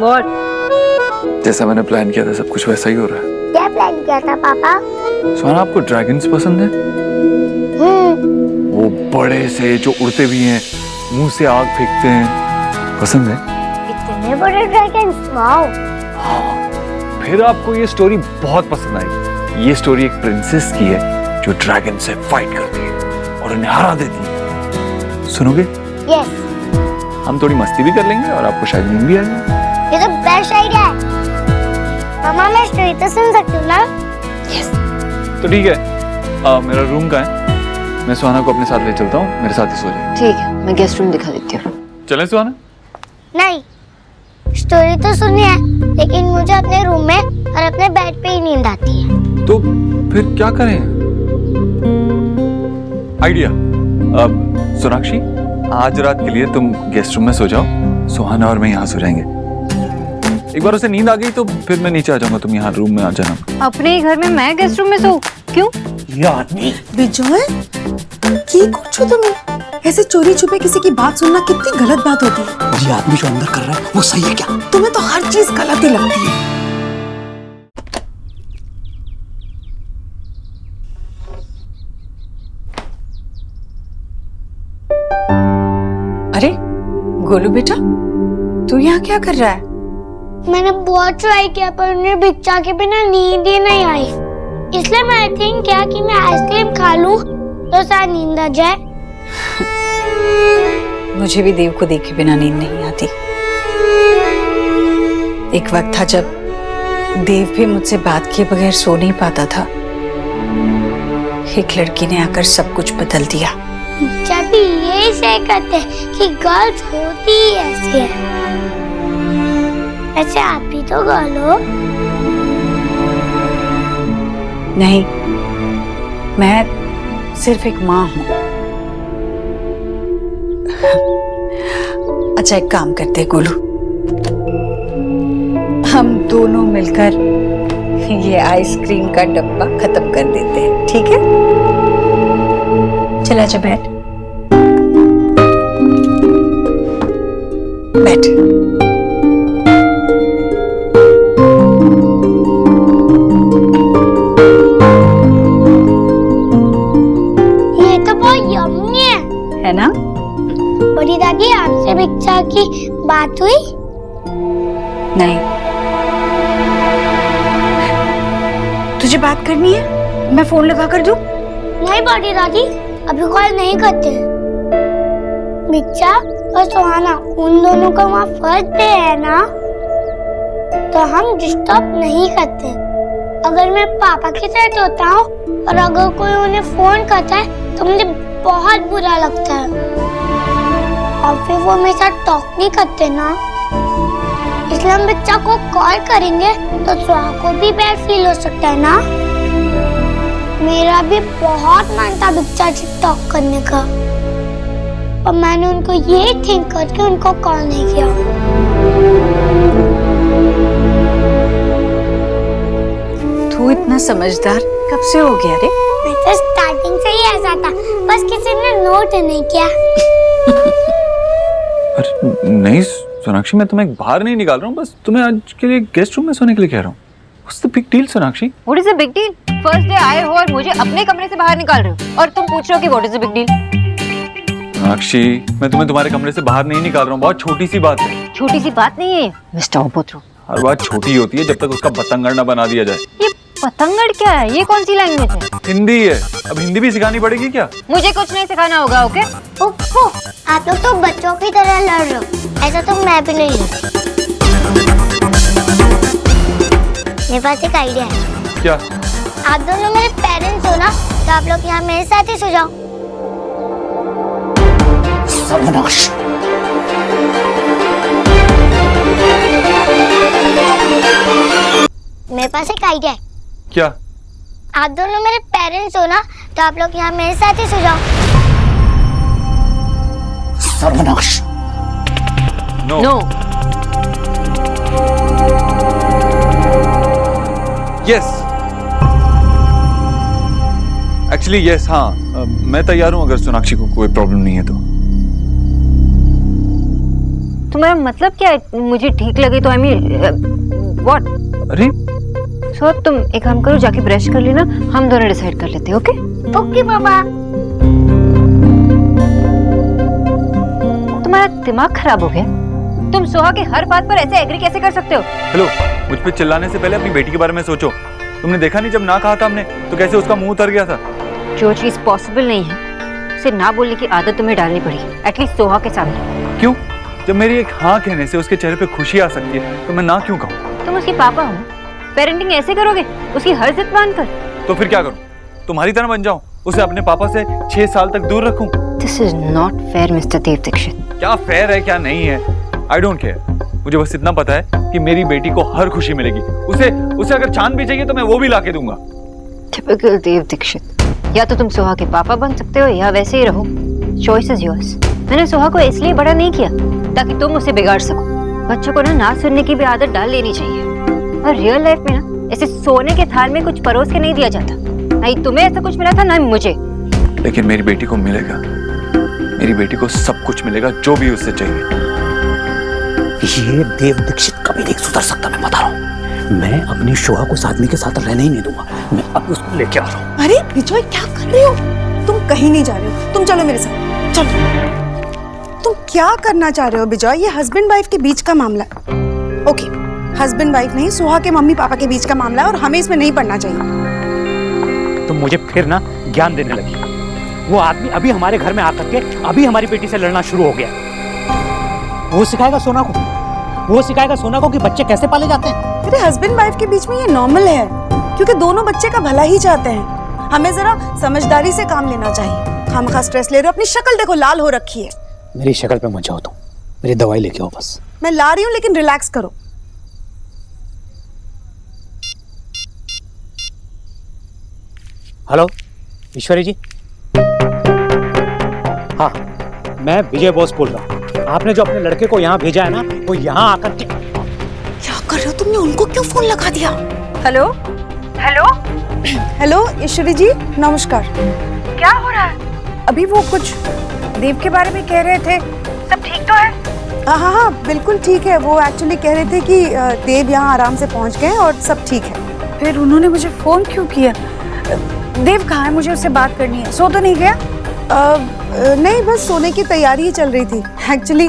व्हाट? जैसा मैंने प्लान किया था सब कुछ वैसा ही हो रहा है। क्या प्लान किया था पापा? सोना आपको ड्रैगन्स पसंद है? वो बड़े से जो उड़ते भी हैं, मुंह से आग फेंकते हैं, पसंद है? इतने बड़े ड्रैगन्स, वाओ। हाँ, फिर आपको ये स्टोरी बहुत पसंद आई। ये स्टोरी एक प्रिंसेस की है जो ड्रैगन से फाइट करती है और उन्हें हरा देती है। सुनोगे? यस। हम थोड़ी मस्ती भी कर लेंगे और आपको शायद नींद भी आ जाए। ये तो बेस्ट आइडिया है। मम्मा मैं स्टोरी तो सुन सकती हूँ ना? यस। तो ठीक है, मेरा रूम कहाँ है? मैं सुहाना को अपने साथ ले चलता हूँ, मेरे साथ ही सो जाए। ठीक है, मैं गेस्ट रूम दिखा देती हूँ। चलें सुहाना? नहीं, स्टोरी तो सुनी है, लेकिन मुझे अपने रूम में और अपने बेड पे ही नींद आती है। तो फिर क्या करें? आइडिया। अब सोनाक्षी, आज रात के लिए तुम गेस्ट रूम में सो जाओ, सुहाना और मैं यहाँ सो जाएंगे। एक बार उसे नींद आ गई तो फिर मैं नीचे आ जाऊंगा, तुम यहाँ रूम में आ जाना। अपने ही घर में मैं गेस्ट रूम में सो? क्यों? ये आदमी विजय की कुछ तुम्हें ऐसे चोरी छुपे किसी की बात सुनना कितनी गलत बात होती है। ये आदमी जो अंदर कर रहा है वो सही है क्या? तुम्हें तो हर चीज गलत ही लगती है। अरे गोलू बेटा, तू यहाँ क्या कर रहा है? मैंने बहुत ट्राई किया पर उन्हें भिक्षा के बिना नींद ही नहीं आई, इसलिए मैं थिंक किया कि मैं आइसक्रीम खा लूं तो शायद नींद आ जाए। मुझे भी देव को देखे बिना नींद नहीं आती। एक वक्त था जब देव भी मुझसे बात किए बगैर सो नहीं पाता था। एक लड़की ने आकर सब कुछ बदल दिया। जब भी यही से कहते कि गर्ल्स होती ही ऐसी है। ऐसे आप भी तो गर्ल हो। नहीं, मैं सिर्फ एक माँ हूँ। अच्छा एक काम करते हैं गोलू, हम दोनों मिलकर ये आइसक्रीम का डब्बा खत्म कर देते हैं, ठीक है? चला जा, बैठ बैठ। ये तो बहुत यम्मी है ना? बड़ी दादी आपसे भिक्षा की बात हुई? नहीं। तुझे बात करनी है? मैं फोन लगा कर दूं? नहीं बड़ी दादी, अभी कॉल नहीं करते। बिच्चा और सुहाना उन दोनों का वहाँ फर्स्ट डे है ना, तो हम डिस्टर्ब नहीं करते। अगर मैं पापा के साथ होता हूँ और अगर कोई उन्हें फोन करता है तो मुझे बहुत बुरा लगता है, और फिर वो मेरे साथ टॉक नहीं करते ना, इसलिए हम बच्चा को कॉल करेंगे तो सुहा को भी बैड फील हो सकता है ना। मेरा भी बहुत मन था बच्चा से टॉक करने का, और मैंने उनको ये थिंक करके उनको कॉल नहीं किया। तू इतना समझदार कब से हो गया रे? मैं तो स्टार्टिंग से ही ऐसा था, बस किसी ने नोट नहीं किया। अरे नहीं सोनाक्षी, मैं तुम्हें बाहर नहीं निकाल रहा हूँ, बस तुम्हें आज के लिए गेस्ट रूम में सोने के लिए कह रहा हूँ। What's the big deal, Sonakshi? What is the big deal? First day आए हो और मुझे अपने कमरे से बाहर निकाल रहे हो, और तुम पूछ रहे हो कि what is the big deal? Sonakshi, मैं तुम्हें तुम्हारे कमरे से बाहर नहीं निकाल रहा हूँ, बहुत छोटी सी बात है। छोटी सी बात नहीं है मिस्टर ओपोत्रो। हर बात छोटी होती है जब तक उसका बतंगड़ ना बना दिया जाए। ये पतंगड़ क्या है? ये कौन सी लैंग्वेज है? हिंदी है। अब हिंदी भी सिखानी पड़ेगी क्या? मुझे कुछ नहीं सिखाना होगा, ओके? ओहो, आप लोग तो बच्चों की तरह लड़ रहे हो, ऐसा तो मैं भी नहीं लड़ती। मेरे पास एक आइडिया है। क्या? आप दोनों मेरे पेरेंट्स हो ना, तो आप लोग यहाँ मेरे साथ ही सो जाओ। सर्वनाश। मेरे पास एक आइडिया है। क्या? आप दोनों मेरे पेरेंट्स हो ना, तो आप लोग यहाँ मेरे साथ ही सो जाओ। सर्वनाश। No. No. Yes. Actually yes, हाँ, मैं तैयार हूँ अगर सोनाक्षी को कोई प्रॉब्लम नहीं है तो। तुम्हारा मतलब क्या है? मुझे ठीक लगे तो आई मीन व्हाट? अरे सो तुम एक काम करो, जाके ब्रश कर लेना, हम दोनों डिसाइड कर लेते हैं, ओके? ओके मामा। तुम्हारा दिमाग खराब हो गया? तुम सोहा के हर बात पर ऐसे एग्री कैसे कर सकते हो? हेलो, मुझ पे चिल्लाने से पहले अपनी बेटी के बारे में सोचो। तुमने देखा नहीं जब ना कहा था हमने तो कैसे उसका मुंह उतर गया था। जो चीज पॉसिबल नहीं है उसे ना बोलने की आदत तुम्हें डालनी पड़ेगी, एटलीस्ट सोहा के सामने। क्यों? जब मेरी एक हाँ कहने से उसके चेहरे पे खुशी आ सकती है तो मैं ना क्यों कहूँ? तुम उसके पापा हो, पेरेंटिंग ऐसे करोगे उसकी हर जिद मानकर? तो फिर क्या करूं? तुम्हारी तरह बन जाऊं, उसे अपने पापा से 6 साल तक दूर रखूं? This is not fair mister Dev Dikshit. क्या फेयर है क्या नहीं है, आई डोंट केयर। मुझे बस इतना पता है कि मेरी बेटी को हर खुशी मिलेगी। उसे अगर चांद भी चाहिए तो मैं वो भी ला के दूंगा। टिपिकल देव दीक्षित। या तो तुम सोहा के पापा बन सकते हो या वैसे ही रहो, चॉइस इज योर्स। मैंने सोहा को इसलिए बड़ा नहीं किया ताकि तुम उसे बिगाड़ सको। बच्चों को ना सुनने की भी आदत डाल लेनी चाहिए, और रियल लाइफ में ना ऐसे सोने के थाल में कुछ परोस के नहीं दिया जाता। नहीं तुम्हें ऐसा कुछ मिला था ना मुझे। लेकिन मेरी बेटी को मिलेगा, मेरी बेटी को सब कुछ मिलेगा जो भी उससे चाहिए। ये देव दीक्षित कभी नहीं सुधर सकता, मैं बता रहा हूँ। मैं अपनी शोहा को इस आदमी के साथ रहने ही नहीं दूंगा। मैं अब उसको लेके आ रहा हूँ। अरे विजय, क्या कर रहे हो? तुम कहीं नहीं जा रहे हो, तुम चलो मेरे साथ, चलो। तुम क्या करना चाह रहे हो विजय? ये हस्बैंड वाइफ के बीच का मामला है, ओके? हस्बैंड वाइफ नहीं, सोहा के मम्मी पापा के बीच का मामला है, और हमें इसमें नहीं पड़ना चाहिए। तुम मुझे फिर ना ज्ञान देने लगी। वो आदमी अभी हमारे घर में आकर के अभी हमारी बेटी से लड़ना शुरू हो गया। वो सिखाएगा सोना को कि बच्चे कैसे पाले जाते हैं। अरे हस्बैंड वाइफ के बीच में ये नॉर्मल है, क्योंकि दोनों बच्चे का भला ही चाहते हैं। हमें जरा समझदारी से काम लेना चाहिए। खामखा स्ट्रेस ले रहे हो, अपनी शक्ल देखो, लाल हो रखी है। मेरी शक्ल पे मत जाओ तुम, मेरी दवाई लेके आओ बस। मैं ला रही हूँ, लेकिन रिलैक्स करो। हेलो ईश्वरी जी। हाँ, मैं विजय बॉस बोल रहा हूँ। आपने जो अपने लड़के को यहाँ भेजा है ना, वो यहाँ आकर के क्या कर रहे हो? तुमने उनको क्यों फोन लगा दिया? हेलो हेलो हेलो ईश्वरी जी, नमस्कार। क्या हो रहा है? अभी वो कुछ देव के बारे में कह रहे थे, सब ठीक तो है? हाँ हाँ बिल्कुल ठीक है। वो एक्चुअली कह रहे थे कि देव यहाँ आराम से पहुँच गए और सब ठीक है। फिर उन्होंने मुझे फोन क्यों किया? देव कहाँ है? मुझे उससे बात करनी है। सो तो नहीं गया? नहीं, बस सोने की तैयारी ही चल रही थी। एक्चुअली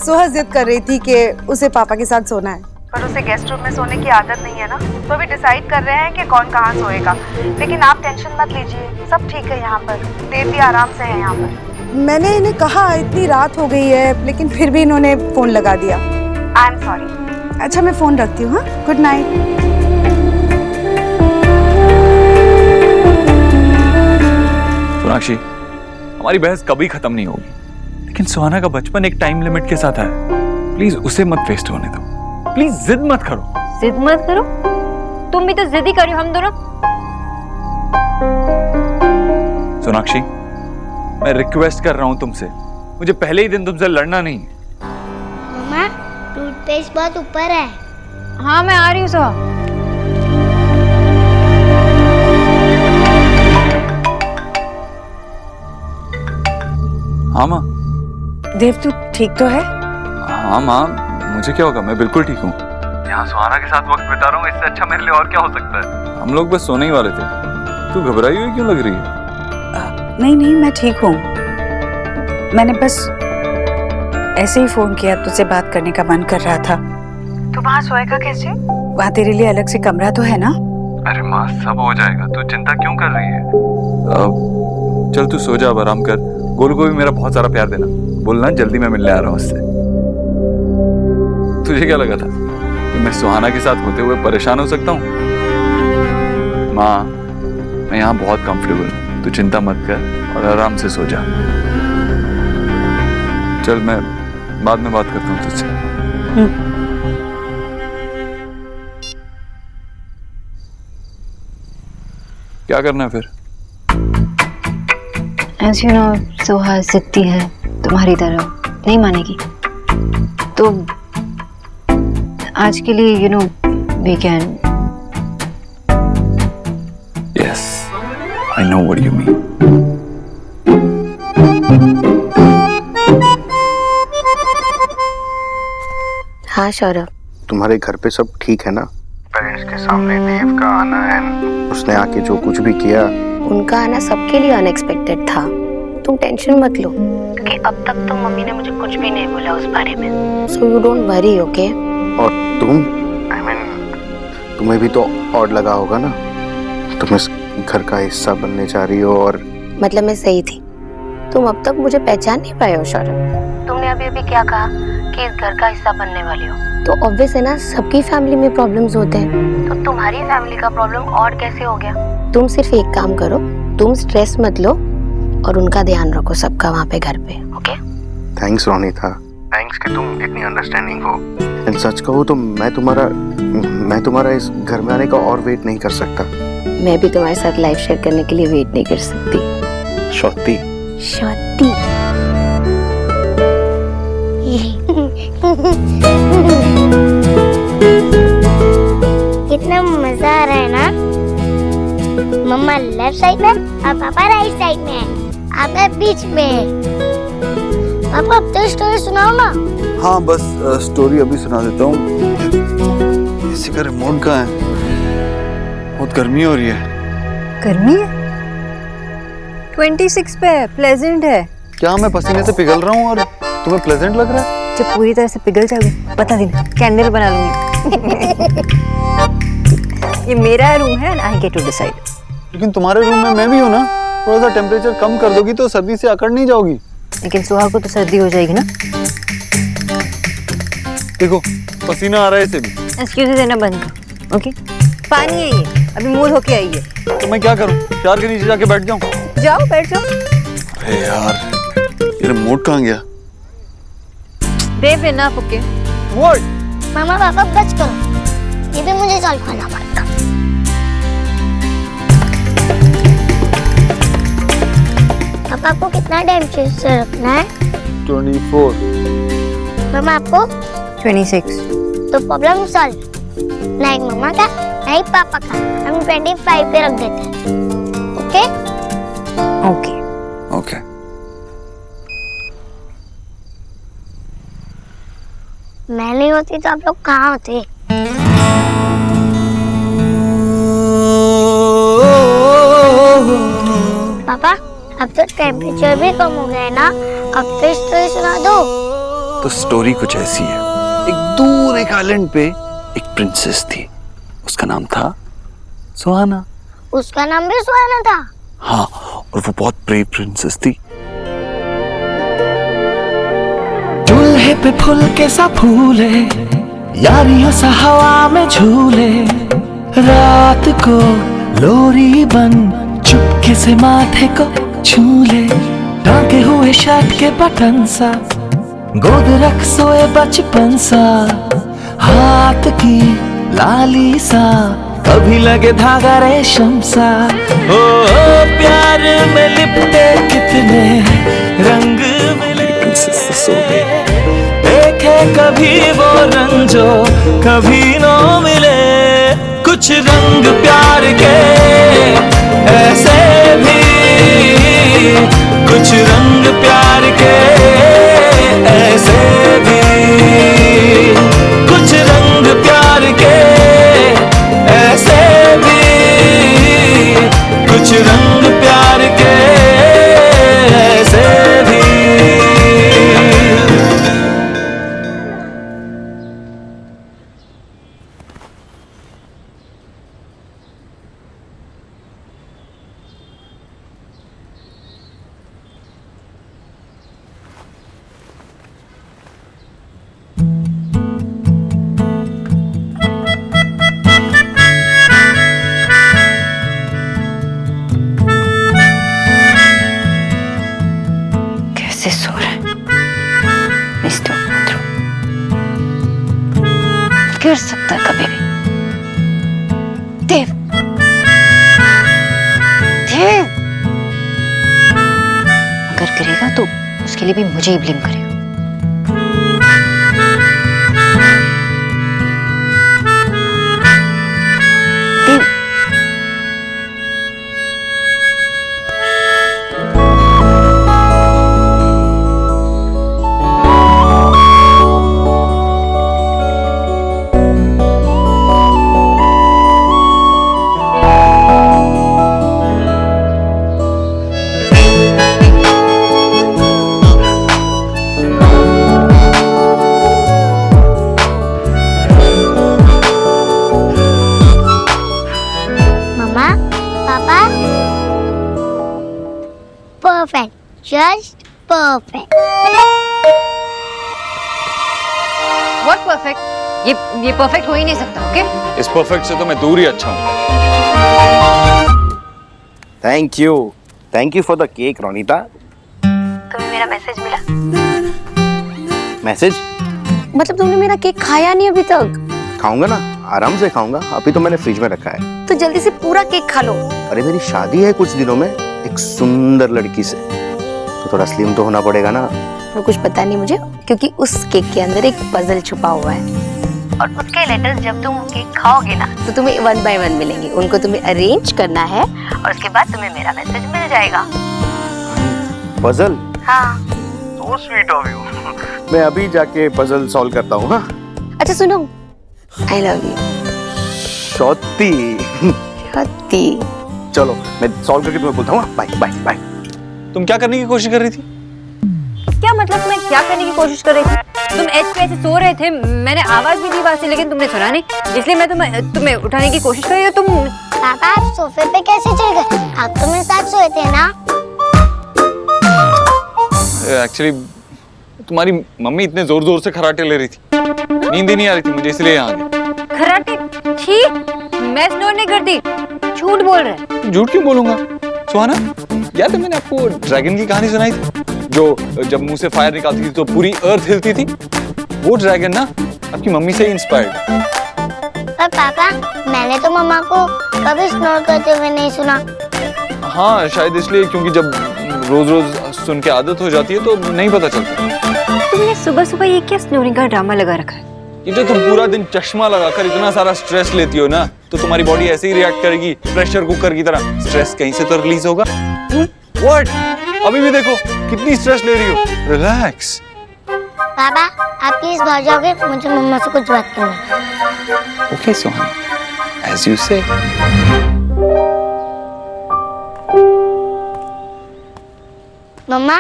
सोहा जिद कर रही थी कि उसे पापा के साथ सोना है। पर उसे गेस्ट रूम में सोने की आदत नहीं है ना, तो अभी डिसाइड कर रहे हैं कि कौन कहाँ सोएगा। लेकिन आप टेंशन मत लीजिए, सब ठीक है यहाँ पर, देव भी आराम से है यहाँ पर। मैंने इन्हें कहा इतनी रात हो गई है, लेकिन फिर भी इन्होंने फोन लगा दिया। आई एम सॉरी। अच्छा मैं फोन रखती हूँ, हाँ, गुड नाइट। सोनाक्षी, हमारी बहस कभी खत्म नहीं होगी, लेकिन सुहाना का बचपन एक टाइम लिमिट के साथ है। प्लीज उसे मत वेस्ट होने दो। प्लीज जिद मत करो। जिद मत करो? तुम भी तो जिद ही करो, हम दोनों। सोनाक्षी, मैं रिक्वेस्ट कर रहा हूं तुमसे, मुझे पहले ही दिन तुमसे लड़ना नहीं। मम्मा, टूथपेस्ट बहुत ऊपर है। हाँ मैं आ रही हूँ सुहा। हाँ माँ। देव तू ठीक तो है? हाँ माँ, मुझे क्या होगा, मैं बिल्कुल ठीक हूँ। यहाँ सुहाना के साथ वक्त बिता रहा हूँ, इससे अच्छा मेरे लिए और क्या हो सकता है। हम लोग बस सोने ही वाले थे। तू घबराई हुई क्यों लग रही है? नहीं नहीं, मैं ठीक हूँ। मैंने बस ऐसे ही फोन किया, तुझसे बात करने का मन कर रहा था। तू वहाँ सोएगा कैसे? वहाँ तेरे लिए अलग से कमरा तो है ना? अरे माँ, सब हो जाएगा, तू चिंता क्यों कर रही है? चल तू सो जा, अब आराम कर। गोलू को भी मेरा बहुत सारा प्यार देना, बोलना जल्दी मैं मिलने आ रहा हूँ उससे। तुझे क्या लगा था कि मैं सुहाना के साथ होते हुए परेशान हो सकता हूँ? माँ, मैं यहाँ बहुत कंफर्टेबल हूँ, तू चिंता मत कर और आराम से सो जा। चल मैं बाद में बात करता हूँ तुझसे। क्या करना है फिर? As you know, सुहा जिद्दी है तुम्हारी तरह, नहीं मानेगी। तो आज के लिए we can. Yes, I know what you mean. हाँ सौरभ, तुम्हारे घर पे सब ठीक है ना? पेरेंट्स के सामने देव का आना है, उसने आके जो कुछ भी किया। उनका आना सबके लिए अनएक्सपेक्टेड था। तुम टेंशन मत लो, क्योंकि अब तक तो मम्मी ने मुझे कुछ भी नहीं बोला उस बारे में। So you don't worry, okay? और तुम, तुम्हें भी तो ऑड लगा होगा ना, तुम इस घर का हिस्सा बनने जा रही हो। और मतलब मैं सही थी, तुम अब तक मुझे पहचान नहीं पाए हो सौरभ। तुमने अभी अभी क्या कहा कि इस घर का हिस्सा बनने वाली हो, तो ऑब्वियस है ना, सबकी फैमिली में प्रॉब्लम्स होते हैं, तो तुम्हारी फैमिली का प्रॉब्लम और कैसे हो गया? तुम सिर्फ एक काम करो, तुम स्ट्रेस मत लो और उनका ध्यान रखो सबका वहाँ पे घर पे, ओके? थैंक्स रोनिता, थैंक्स कि तुम इतनी अंडरस्टैंडिंग हो। सच कहूँ तो मैं तुम्हारा इस घर में आने का और वेट नहीं कर सकता। मैं भी तुम्हारे साथ लाइफ शेयर करने के लिए वेट नहीं कर सकती। शौती शौती कितना मजा आ रहा है ना। मम्मा लेफ्ट साइड में और पापा राइट साइड में है, आप बीच में। पापा अब तो स्टोरी सुनाओ ना। हाँ बस स्टोरी अभी सुना देता हूँ। इसी का रिमोट कहाँ है? बहुत गर्मी हो रही है। गर्मी है? 26 पे है, प्लेजेंट है। क्या मैं पसीने से पिघल रहा हूँ और तुम्हें प्लेजेंट लग रहा है? जब पूरी तरह से पिघल जाओगे बता देना, कैंडल बना लूंगी। ये मेरा रूम है and I get to decide। लेकिन तुम्हारे रूम में मैं भी हूँ ना, थोड़ा सा टेम्परेचर कम कर दोगी तो सर्दी से अकड़ नहीं जाओगी। लेकिन सुहा को तो सर्दी हो जाएगी ना। देखो पसीना आ रहा है इसे भी। एक्सक्यूज देना बंद कर, ओके? पानी है ये, अभी मूल होके आई है। तो मैं क्या करूँ, चार के नीचे जाके बैठ जाऊँ? जाओ बैठ जाओ। अरे यार, ये रिमोट कहाँ गया? देव है ना ओके। What? मामा पापा बच करो, ये भी मुझे सॉल्व करना पड़ेगा। पापा आपको कितना टाइम से रखना है? 24। मामा आपको? 26। तो प्रॉब्लम सॉल्व। नहीं मामा का, नहीं पापा का, हम 25 पे रख देते हैं, ओके? Okay okay. मैं नहीं होती तो आप लोग कहाँ होते? पापा अब तो टेम्परेचर भी कम हो गया है ना, अब तो स्टोरी सुना दो। तो स्टोरी कुछ ऐसी है, एक दूर एक आइलैंड पे एक प्रिंसेस थी, उसका नाम था सुहाना। उसका नाम भी सुहाना था? हाँ, और वो बहुत ब्रेव प्रिंसेस थी। दूल्हे पे फूल के सा फूले, यारियों सा हवा में झूले, रात को लोरी बन चुपके से माथे को छूले, टांगे हुए शर्ट के बटन सा, गोद रख सोए बचपन सा, हाथ की लाली सा, कभी लगे धागा रेशम सा। ओ प्यार में लिपटे कितने रंग मिले, देखे कभी वो रंग जो कभी न मिले, कुछ रंग प्यार के ऐसे भी, कुछ रंग प्यार के ऐसे भी, कुछ रंग प्यार के ऐसे भी, कुछ रंग प्यार के ऐसे भी। कैसे सो रहा है मिस्टर थ्रू, गिर सकता है कभी भी। देव, देव, अगर गिरेगा तो उसके लिए भी मुझे ही ब्लेम करेगा। देव, मम्मा, पापा, perfect, just perfect. What perfect? ये परफेक्ट हो ही नहीं सकता। ओके, इस परफेक्ट से तो मैं दूर ही अच्छा हूँ। Thank you for the cake Ronita. तुम्हें मेरा मैसेज मिला? मैसेज? मतलब तुमने मेरा केक खाया नहीं अभी तक? खाऊंगा ना, आराम से खाऊंगा, अभी तो मैंने फ्रिज में रखा है। तो जल्दी से पूरा केक खा लो। अरे मेरी शादी है कुछ दिनों में एक सुंदर लड़की से, तो थोड़ा स्लिम तो होना पड़ेगा ना। वो कुछ पता नहीं मुझे, क्योंकि उस केक के अंदर एक पजल छुपा हुआ है, और उसके लेटर्स जब तुम केक खाओगे ना तो तुम्हें 1 by 1 मिलेंगे। उनको तुम्हें अरेंज करना है और उसके बाद तुम्हें मेरा मैसेज मिल जाएगा। पजल? हाँ। So sweet of you. मैं अभी जाके पजल सॉल्व करता हूँ। हाँ, अच्छा सुनो, आई लव यू। सौती। सौती। चलो मैं सॉल्व करके तुम्हें बोलता हूँ। Bye bye bye. तुम क्या करने की कोशिश कर रही थी? क्या मतलब मैं क्या करने की कोशिश कर रही थी? तुम एज पे ऐसे सो रहे थे, मैंने आवाज भी दी बात से, लेकिन तुमने सुना नहीं, इसलिए मैं तुम्हें उठाने की कोशिश कर रही हूँ। तुम पापा, आप सोफे पे कैसे चढ़ गए? आप तो मेरे साथ सोए थे ना? एक्चुअली तुम्हारी मम्मी इतने जोर जोर से खराटे ले रही थी, नींद ही नहीं आ रही थी मुझे, इसलिए यहाँ आ गई। खराटे? ठीक, मैं स्नोर नहीं करती। झूठ बोल रहे हैं। झूठ क्यों बोलूंगा? सुहाना, याद है मैंने आपको ड्रैगन की कहानी सुनाई थी, जो जब मुंह से फायर निकालती थी तो पूरी अर्थ हिलती थी? वो ड्रैगन ना आपकी मम्मी से इंस्पायर्ड। पर पापा, मैंने तो मम्मा को कभी स्नोर करते हुए नहीं सुना। हाँ, शायद इसलिए, क्योंकि जब रोज रोज सुन के आदत हो जाती है तो नहीं पता चलता। तुमने सुबह सुबह ये क्या स्नोरिंग का ड्रामा लगा रखा है? ये जो तुम पूरा दिन चश्मा लगाकर इतना सारा स्ट्रेस लेती हो ना, तो तुम्हारी बॉडी ऐसे ही रिएक्ट करेगी, प्रेशर कुकर की तरह। स्ट्रेस कहीं से तो रिलीज होगा। व्हाट? अभी भी देखो कितनी स्ट्रेस ले रही हो। रिलैक्स। पापा, आप प्लीज बाहर जाओगे, मुझे मम्मा से कुछ बात करनी है। ओके सोहन, एज यू से। मम्मा,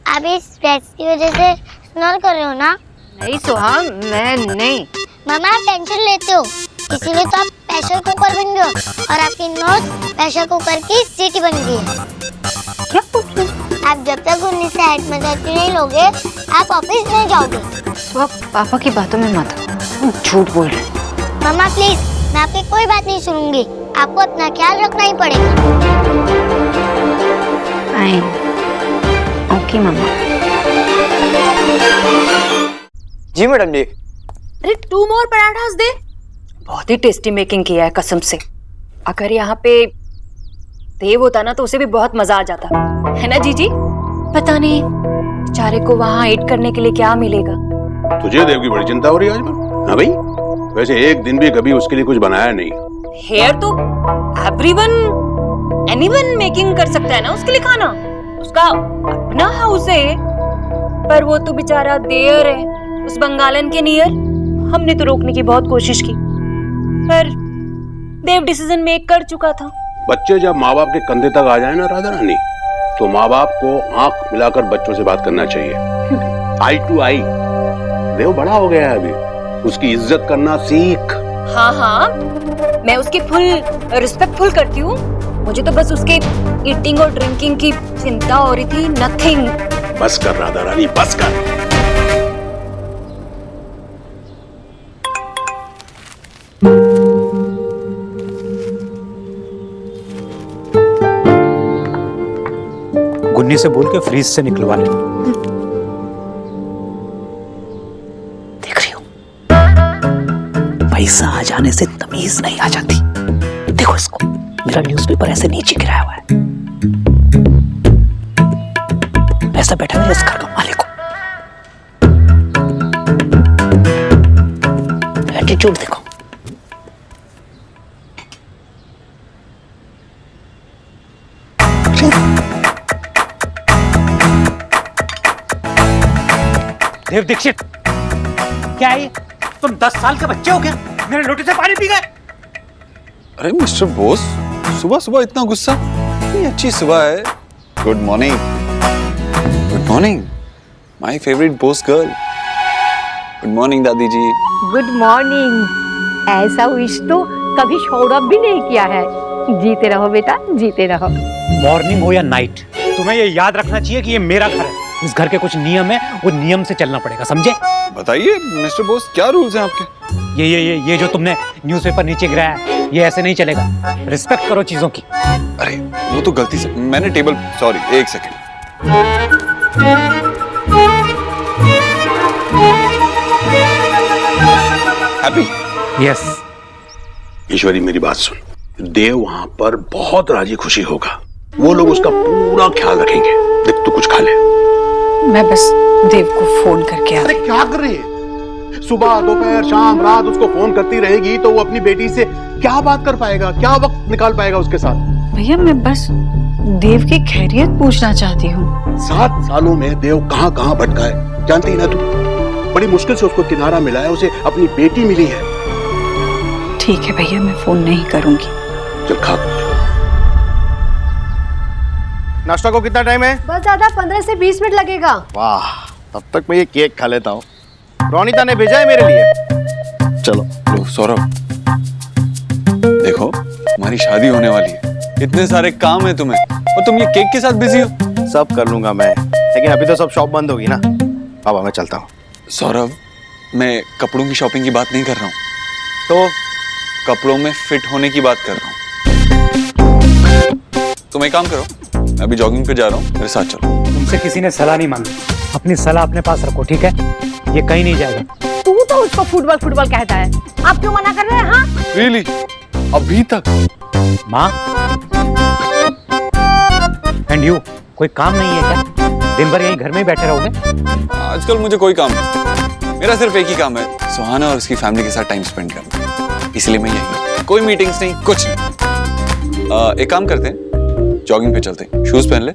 आप इस स्ट्रेस की वजह से स्नोर कर रहे हो ना? नहीं सोहा, मैं नहीं। मामा आप टेंशन लेते हो, इसीलिए तो आप प्रेशर कुकर बन गए हो और आपकी नोट प्रेशर कुकर की सीटी बन गई है। क्या पूछ रहे हो? आप जब तक 19 से एडमिशन नहीं लोगे आप ऑफिस नहीं जाओगे। तो आप पापा की बातों में मत आओ, झूठ बोल रहे हैं। मामा प्लीज, मैं आपकी कोई बात नहीं सुनूंगी, आपको अपना ख्याल रखना ही पड़ेगा। फाइन, ओके मम्मा। जी मैडम जी। अरे 2 मोर पराठास दे। बहुत ही टेस्टी मेकिंग किया है कसम से। अगर यहाँ पे देव होता ना तो उसे भी बहुत मजा आ जाता, है ना जीजी? पता नहीं बेचारे को वहाँ एड करने के लिए क्या मिलेगा। तुझे देव की बड़ी चिंता हो रही है आज में? हाँ भाई, वैसे एक दिन भी कभी उसके लिए कुछ बनाया नहीं। हेयर तो एवरीवन एनीवन मेकिंग कर सकता है ना उसके लिए खाना, उसका अपना हाउस है। पर वो तो बेचारा देयर है उस बंगालन के नियर। हमने तो रोकने की बहुत कोशिश की पर देव डिसीजन मेक कर चुका था। बच्चे जब माँ बाप के कंधे तक आ जाए ना राधा रानी, तो माँ बाप को आंख मिलाकर बच्चों से बात करना चाहिए, आई टू आई। देव बड़ा हो गया है अभी, उसकी इज्जत करना सीख। हाँ हाँ, मैं उसकी फुल रिस्पेक्टफुल करती हूँ। मुझे तो बस उसके ईटिंग और ड्रिंकिंग की चिंता हो रही थी, नथिंग। बस कर राधा रानी, बस कर। गुन्नी से बोल के फ्रीज से निकलवा ले। देख रही हो, पैसा आ जाने से तमीज नहीं आ जाती। देखो इसको, मेरा न्यूज़पेपर ऐसे नीचे गिराया हुआ है, ऐसा बैठा है इस घर का मालिक को। एटीट्यूड देखो। देव दीक्षित, क्या है ये? तुम 10 साल के बच्चे हो क्या? मेरे लोटे से पानी पी गए। अरे मिस्टर बोस, सुबह सुबह इतना गुस्सा? इतनी अच्छी सुबह है। Good morning. Good morning my favourite boss girl. Good morning दादी जी। Good morning. ऐसा विश तो कभी सौरभ भी नहीं किया है। जीते रहो बेटा, जीते रहो। मॉर्निंग हो या नाइट, तुम्हें ये याद रखना चाहिए कि ये मेरा घर है। इस घर के कुछ नियम है, वो नियम से चलना पड़ेगा, समझे? बताइए मिस्टर बोस, क्या रूल्स हैं आपके? ये जो तुमने न्यूज़पेपर नीचे गिराया है, ये ऐसे नहीं चलेगा। रिस्पेक्ट करो चीजों की। अरे वो तो गलती से मैंने टेबल, सॉरी, एक सेकेंड। हैप्पी? यस। ईश्वरी मेरी बात सुन, देव वहां पर बहुत राजी खुशी होगा, वो लोग उसका पूरा ख्याल रखेंगे। देख तू कुछ खा ले। मैं बस देव को फोन करके अरे क्या कर रही है? सुबह दोपहर शाम रात उसको फोन करती रहेगी तो वो अपनी बेटी से क्या बात कर पाएगा, क्या वक्त निकाल पाएगा उसके साथ? भैया मैं बस देव की खैरियत पूछना चाहती हूँ। 7 सालों में देव कहाँ कहाँ भटका है जानती है ना तू? बड़ी मुश्किल से उसको किनारा मिला है, उसे अपनी बेटी मिली है। ठीक है भैया, मैं फोन नहीं करूंगी। चल खा। नाश्ता को कितना टाइम है? बस दादा 15 से 20 मिनट लगेगा। वाह, तब तक मैं ये केक खा लेता हूँ। रोनिता ने भेजा है मेरे लिए। चलो। लो सौरभ, देखो हमारी शादी होने वाली है, इतने सारे काम है तुम्हें और तुम ये केक के साथ बिजी हो। सब कर लूंगा मैं, लेकिन अभी तो सब शॉप बंद होगी ना। बाबा मैं चलता हूँ। सौरभ, मैं कपड़ों की शॉपिंग की बात नहीं कर रहा हूँ, तो कपड़ों में फिट होने की बात कर रहा हूँ। तुम एक काम करो, मैं अभी जॉगिंग पे जा रहा हूँ, मेरे साथ चलो। तुमसे किसी ने सलाह नहीं मांगी, अपनी सलाह अपने पास रखो, ठीक है? ये कहीं नहीं जाएगा। तू तो उसको फुटबॉल फुटबॉल कहता है, आप क्यों मना कर रहे हैं? हाँ रियली? अभी तक? माँ एंड यू, कोई काम नहीं है क्या? दिन भर यहीं घर में ही बैठे रहोगे? आजकल मुझे कोई काम नहीं, मेरा सिर्फ एक ही काम है, सुहाना और उसकी फैमिली के साथ टाइम स्पेंड करना, इसलिए मैं यही। कोई मीटिंग्स नहीं, कुछ नहीं। एक काम करते हैं, जॉगिंग पे चलते हैं, शूज पहन ले,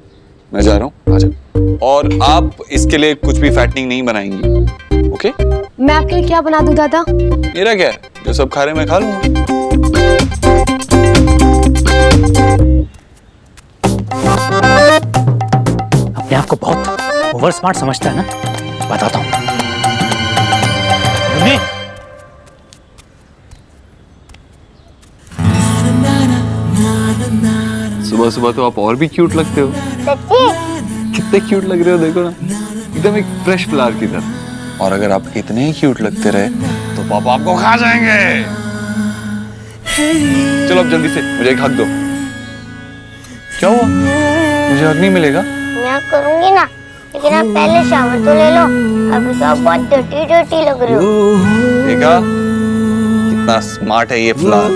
मैं जा रहा हूँ, आजा। और आप इसके लिए कुछ भी फैटनिंग नहीं बनाएंगी, ओके? मैं आपके लिए क्या बना दूं दादा? मेरा क्या है, जो सब खा रहे मैं खा लूंगा। अपने आप को बहुत ओवर स्मार्ट समझता है ना? बताता हूँ। सुबह सुबह तो आप और भी क्यूट लगते हो। सच्ची? कितने क्यूट लग रहे हो, देखो ना, एकदम एक फ्रेश फ्लावर की तरह। और अगर आप इतने ही क्यूट लगते रहे तो पापा आपको खा जाएंगे। चलो अब जल्दी से मुझे एक हक दो। क्या हुआ, मुझे हक नहीं मिलेगा? मैं करूंगी ना, लेकिन आप पहले शावर तो ले लो। अभी तो आप बहुत डर्टी डर्टी लग रहे हो। देखा कितना स्मार्ट है ये फ्लावर।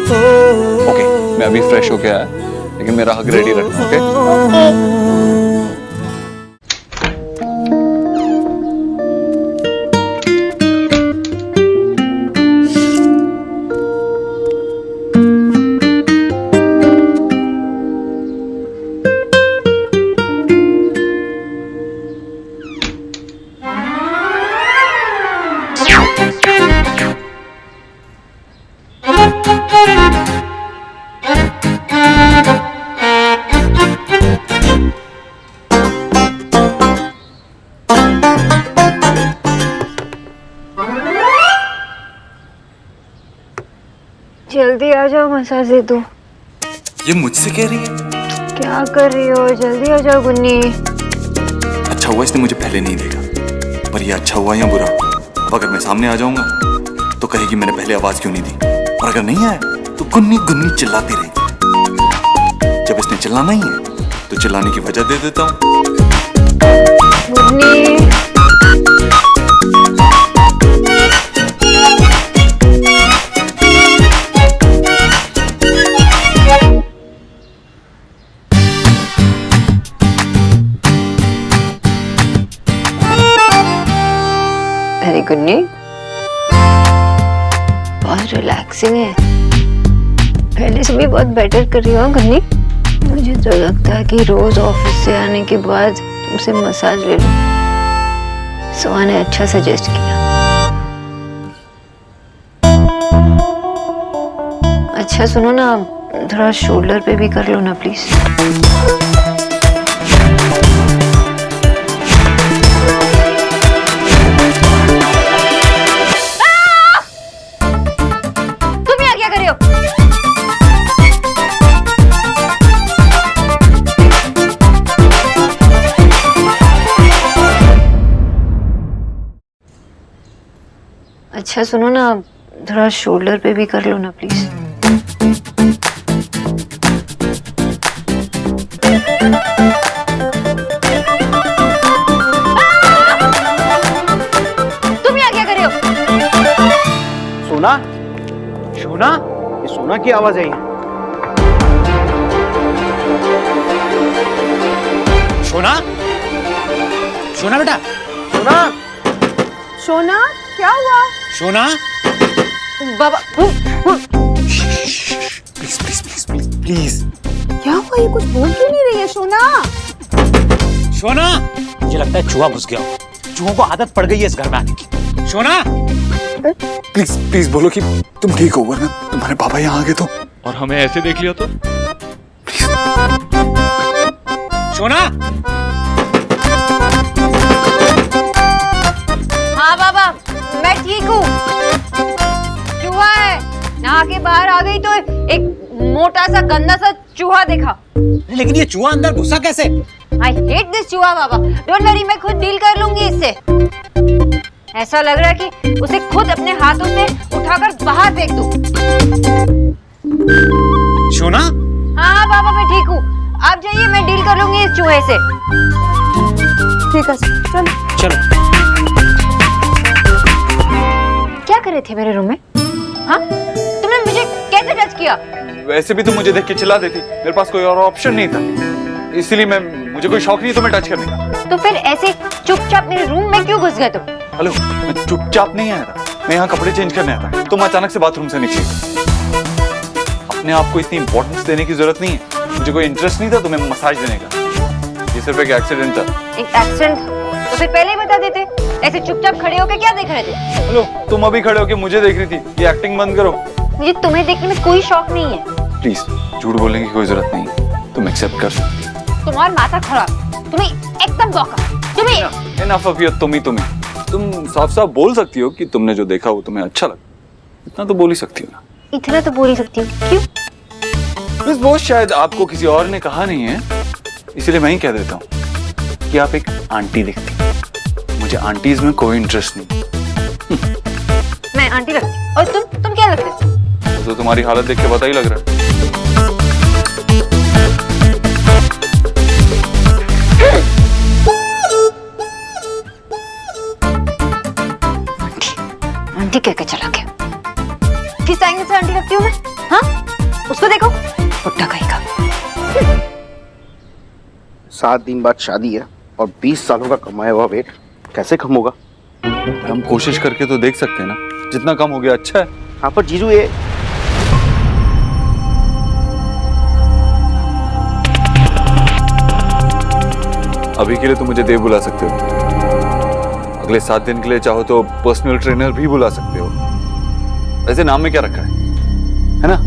ओके, मैं अभी फ्रेश होके आया, लेकिन मेरा हक रेडी रखना। ओके? जल्दी आ जाओ, मसाज दे दो। ये मुझसे कह रही है? क्या कर रही हो, जल्दी आ जाओ गुन्नी। अच्छा हुआ इसने मुझे पहले नहीं देखा, पर ये अच्छा हुआ या बुरा, अब अगर मैं सामने आ जाऊंगा तो कहेगी मैंने पहले आवाज क्यों नहीं दी, और अगर नहीं आया तो गुन्नी गुन्नी चिल्लाती रहेगी। जब इसने चिल्लाना ही है तो चिल्लाने की वजह दे देता हूँ। गुन्नी, अरे गुन्नी, बहुत रिलैक्सिंग है, पहले से भी बहुत बेटर कर रही हो गुन्नी। मुझे तो लगता है कि रोज ऑफिस से आने के बाद तुमसे मसाज ले लूं। सुहा ने अच्छा सजेस्ट किया। अच्छा सुनो ना, थोड़ा शोल्डर पे भी कर लो ना प्लीज। अच्छा सुनो ना, थोड़ा शोल्डर पे भी कर लो ना प्लीज। तुम यहाँ क्या कर रहे हो? सोना, सोना, ये सोना की आवाज है। सोना, सोना बेटा, सोना, सोना, क्या हुआ? सोना, बाबा, please please please please please. क्या हुआ, ये कुछ बोल क्यों नहीं रही है सोना? सोना, मुझे लगता है चूहा घुस गया हो। चूहों को आदत पड़ गई है इस घर में आने की। सोना, प्लीज प्लीज बोलो कि तुम ठीक हो, वरना तुम्हारे पापा यहाँ आ गए तो, और हमें ऐसे देख लिया तो। सोना, हाँ बाबा, मैं ठीक हूँ। चूहा है, नहा के बाहर आ गई तो एक मोटा सा गंदा सा चूहा देखा। लेकिन ये चूहा अंदर घुसा कैसे? I hate this चूहा बाबा। डोंट वरी, मैं खुद डील कर लूंगी इससे। ऐसा लग रहा है कि उसे खुद अपने हाथों से उठाकर बाहर फेंक दूं। सोना? हाँ बाबा, मैं ठीक हूँ। आप जाइए, मैं डील कर लूंगी इस चूहे से। ठीक है, चलो चलो। क्या कर रहे थे मेरे रूम में? हाँ, तुमने मुझे कैसे टच किया? वैसे भी तुम मुझे देख के चिल्ला देती, मेरे पास कोई और ऑप्शन नहीं था, इसीलिए मुझे कोई शौक नहीं तुम्हें टच करने का। तो फिर ऐसे चुपचाप मेरे रूम में क्यों घुस गए तुम? हेलो, मैं चुपचाप नहीं आया था, मैं यहाँ कपड़े चेंज करने आया था, तुम अचानक से बाथरूम से निकली। अपने आप को इतनी इंपॉर्टेंस देने की जरूरत नहीं है, मुझे कोई इंटरेस्ट नहीं था तुम्हें मसाज देने का, ये सिर्फ एक एक्सीडेंट था। एक एक्सीडेंट था? तो फिर पहले ही बता देते। ऐसे चुपचाप खड़े होके क्या देख रहे थे? हेलो, तुम अभी खड़े होके मुझे देख रही थी, ये एक्टिंग बंद करो। मुझे तुम्हें देखने में कोई शौक नहीं है। प्लीज, झूठ बोलने की कोई जरूरत नहीं, तुम एक्सेप्ट कर सकती हो। तुम्हारा माथा खराब, तुम्हें एकदम बौका, तुम्हें इनफ ऑफ योर तुम साफ साफ बोल सकती हो कि तुमने जो देखा वो तुम्हें अच्छा लगा, इतना तो बोल ही सकती हो ना। इतना तो बोल ही सकती हूँ। क्यों? बस वो शायद आपको किसी और ने कहा नहीं है, इसलिए मैं ही कह देता हूँ कि आप एक आंटी दिखती। मुझे आंटीज में कोई इंटरेस्ट नहीं। मैं आंटी लगती हूँ और तुम क्या लगते हो? तो तुम्हारी हालत देख के पता ही लग रहा है। आंटी कह के चला गया। किस एंगल से आंटी लगती हूँ मैं? हाँ, उसको देखो, फुट्टा कहीं का। 7 दिन बाद शादी है और 20 सालों का कमाया हुआ वेट कैसे कम होगा? हम कोशिश करके तो देख सकते हैं ना, जितना कम हो गया अच्छा है। हाँ पर जीजू ये अभी के लिए तो मुझे देव बुला सकते हो, अगले 7 दिन के लिए चाहो तो पर्सनल ट्रेनर भी बुला सकते हो। वैसे नाम में क्या रखा है ना?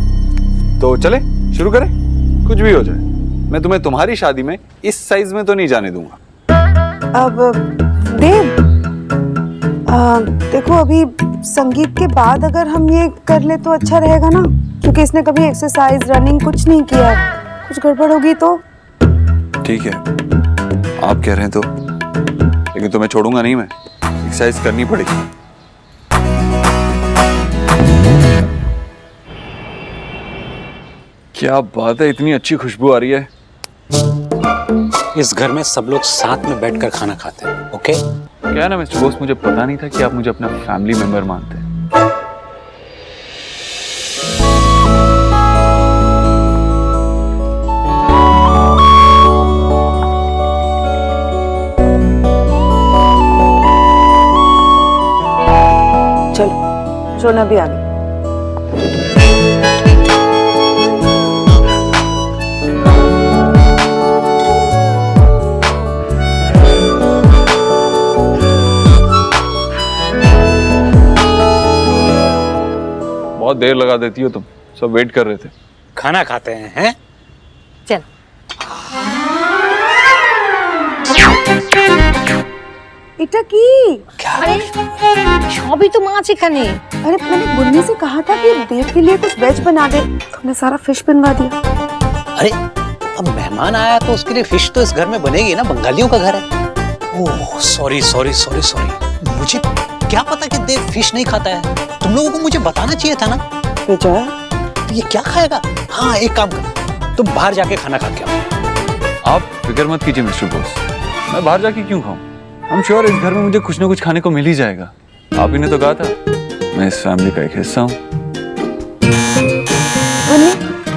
तो चले शुरू करें, कुछ भी हो जाए। मैं तुम्हें तुम्हारी शादी में इस साइज में तो नहीं जाने दूंगा। अब देव, देखो अभी संगीत के बाद अगर हम ये कर ले तो अच्छा रहेगा ना, क्योंकि इसने कभी एक्सरसाइज रनिंग कुछ नहीं किया, कुछ गड़बड़ होगी तो। ठीक है, आप कह रहे हैं तो, लेकिन तुम्हें छोड़ूंगा नहीं मैं, एक्सरसाइज करनी पड़ेगी। क्या बात है, इतनी अच्छी खुशबू आ रही है। इस घर में सब लोग साथ में बैठकर खाना खाते हैं, ओके? क्या है ना मिस्टर बोस, मुझे पता नहीं था कि आप मुझे अपना फैमिली मेंबर मानते हैं। चलो, सोना भी आ गई। बहुत देर लगा देती हो तुम, सब वेट कर रहे थे। खाना खाते हैं? चल। এটা কি? अरे সবই তো মাছ এখানে। अरे मैंने गुन्नी से कहा था कि देव के लिए कुछ वेज बना दे, तुमने सारा फिश बनवा दिया। अरे अब मेहमान आया तो उसके लिए फिश तो इस घर में बनेगी ना, बंगालियों का घर है। Oh sorry sorry sorry sorry, मुझे क्या पता कि देव फिश नहीं खाता है। तुम लोगों को मुझे बताना चाहिए था ना। विजय, तो ये क्या खाएगा? हाँ एक काम कर, तुम बाहर जाके खाना खा के आओ। आप फिक्र मत कीजिए मिस्टर बोस, मैं बाहर जाके क्यों खाऊं? I'm sure इस घर में मुझे कुछ ना कुछ खाने को मिल ही जाएगा। आप ही ने तो कहा था मैं इस फैमिली का एक हिस्सा हूँ।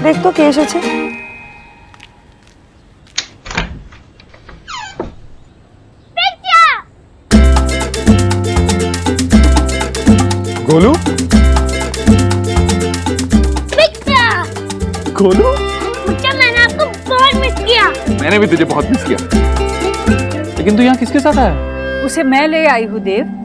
देख तो केश আছে। गोलू, गोलू, मैंने आपको बहुत मिस किया। मैंने भी तुझे बहुत मिस किया। लेकिन तू यहाँ किसके साथ आया? उसे मैं ले आई हूँ देव।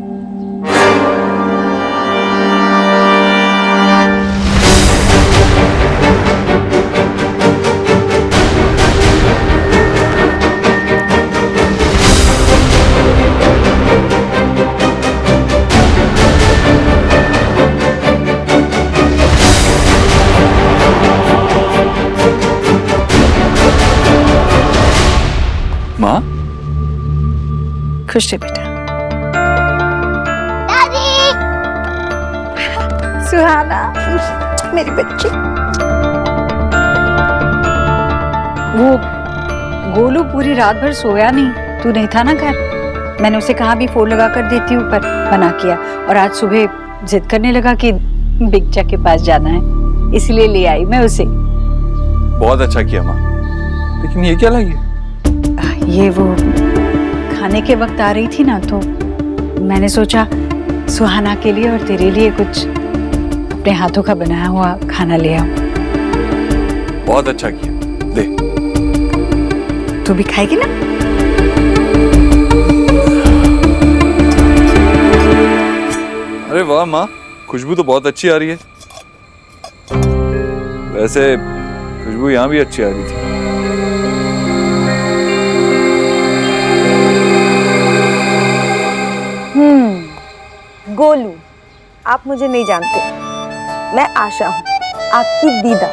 माँ, खुश रहे बेटा। दादी, सुहाना, मेरी बच्ची। वो गोलू पूरी रात भर सोया नहीं, तू नहीं था ना घर। मैंने उसे कहा भी फोन लगा कर देती हूँ, पर मना किया। और आज सुबह जिद करने लगा कि बिगजा के पास जाना है, इसलिए ले आई मैं उसे। बहुत अच्छा किया माँ। लेकिन ये क्या लाई? ये वो खाने के वक्त आ रही थी ना, तो मैंने सोचा सुहाना के लिए और तेरे लिए कुछ अपने हाथों का बनाया हुआ खाना ले आऊं। बहुत अच्छा किया, दे। तू भी खाएगी ना? अरे वाह माँ, खुशबू तो बहुत अच्छी आ रही है। वैसे खुशबू यहाँ भी अच्छी आ रही थी। गोलू, आप मुझे नहीं जानते, मैं आशा हूँ, आपकी दीदा।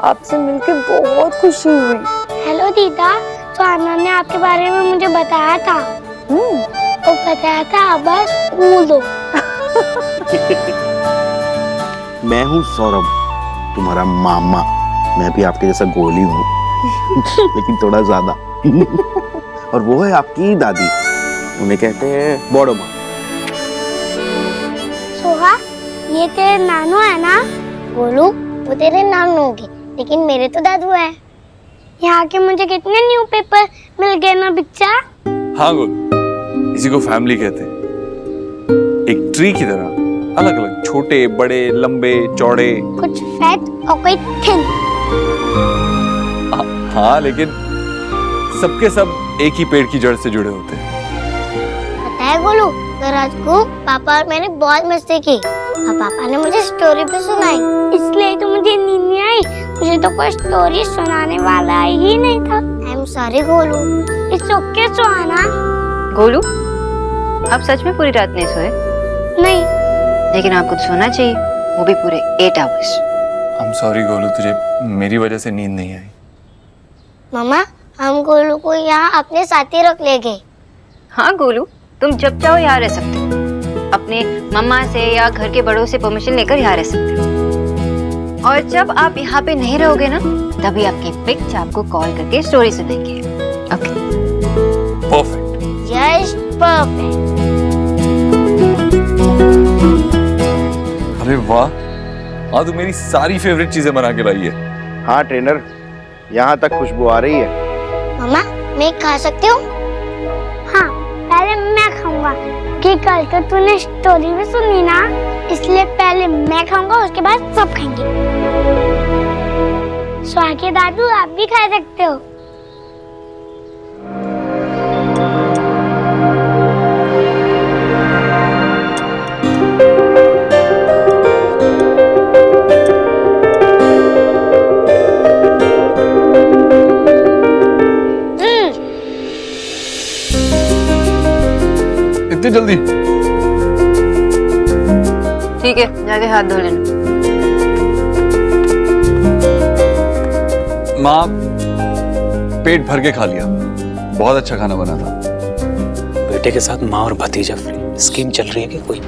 आपसे मिलके बहुत खुशी हुई। हेलो दीदा, सुहाना ने आपके बारे में मुझे बताया था। वो बताया था आप बस स्कूल दो। मैं हूँ सौरभ, तुम्हारा मामा। मैं भी आपके जैसा गोली हूँ लेकिन थोड़ा ज्यादा। और वो है आपकी दादी, उन्हें कहते हैं बड़ो माँ। सोहा, ये तेरे नानू है ना? गोलू, वो तेरे नानू होंगे, लेकिन मेरे तो दादू हैं। यहाँ के मुझे कितने न्यू पेपर मिल गए ना बिच्चा। हाँ गोलू, इसी को फैमिली कहते हैं। एक ट्री की तरह अलग अलग, छोटे बड़े लंबे चौड़े, कुछ फैट और कोई थिन। हाँ, लेकिन सबके सब एक ही पेड़ की जड़ से जुड़े होते हैं। पता है गोलू, रात को पापा और मैंने बहुत मस्ती की और पापा ने मुझे स्टोरी भी सुनाई, इसलिए तो मुझे नींद नहीं आई। मुझे तो कोई स्टोरी सुनाने वाला ही नहीं था। I am sorry Golu. It's okay Suhana. Golu, आप सच में पूरी रात नहीं सोए? नहीं। लेकिन आपको तो सोना चाहिए, वो भी पूरे 8 hours. I am sorry Golu, तुझे मेरी वजह से नींद नहीं आई। मामा, हम गोलू को यहाँ अपने साथ ही रख ले गए। हाँ गोलू, तुम जब चाहो यहाँ रह सकते हो। अपने मम्मा से या घर के बड़ों से परमिशन लेकर यहाँ रह सकते हो। और जब आप यहाँ पे नहीं रहोगे ना, तभी आपकी पिच आपको कॉल करके स्टोरी सुनाएंगे। ओके? परफेक्ट। Just perfect. अरे वाह, हाँ तू मेरी सारी फेवरेट चीजें बना के लाई है। हाँ ट्रेनर, यहाँ तक खुशबू आ रही है। मामा, मैं खा सकती हूँ? हाँ, पहले मैं खाऊंगा, कि कल तो तूने स्टोरी भी सुनी ना, इसलिए पहले मैं खाऊंगा, उसके बाद सब खाएंगे। स्वाके दादू, आप भी खा सकते हो। इतनी जल्दी? ठीक है, जाके हाथ धो लेना। माँ, पेट भर के खा लिया, बहुत अच्छा खाना बना था। बेटे के साथ माँ और भतीजा स्कीम चल रही है कि कोई?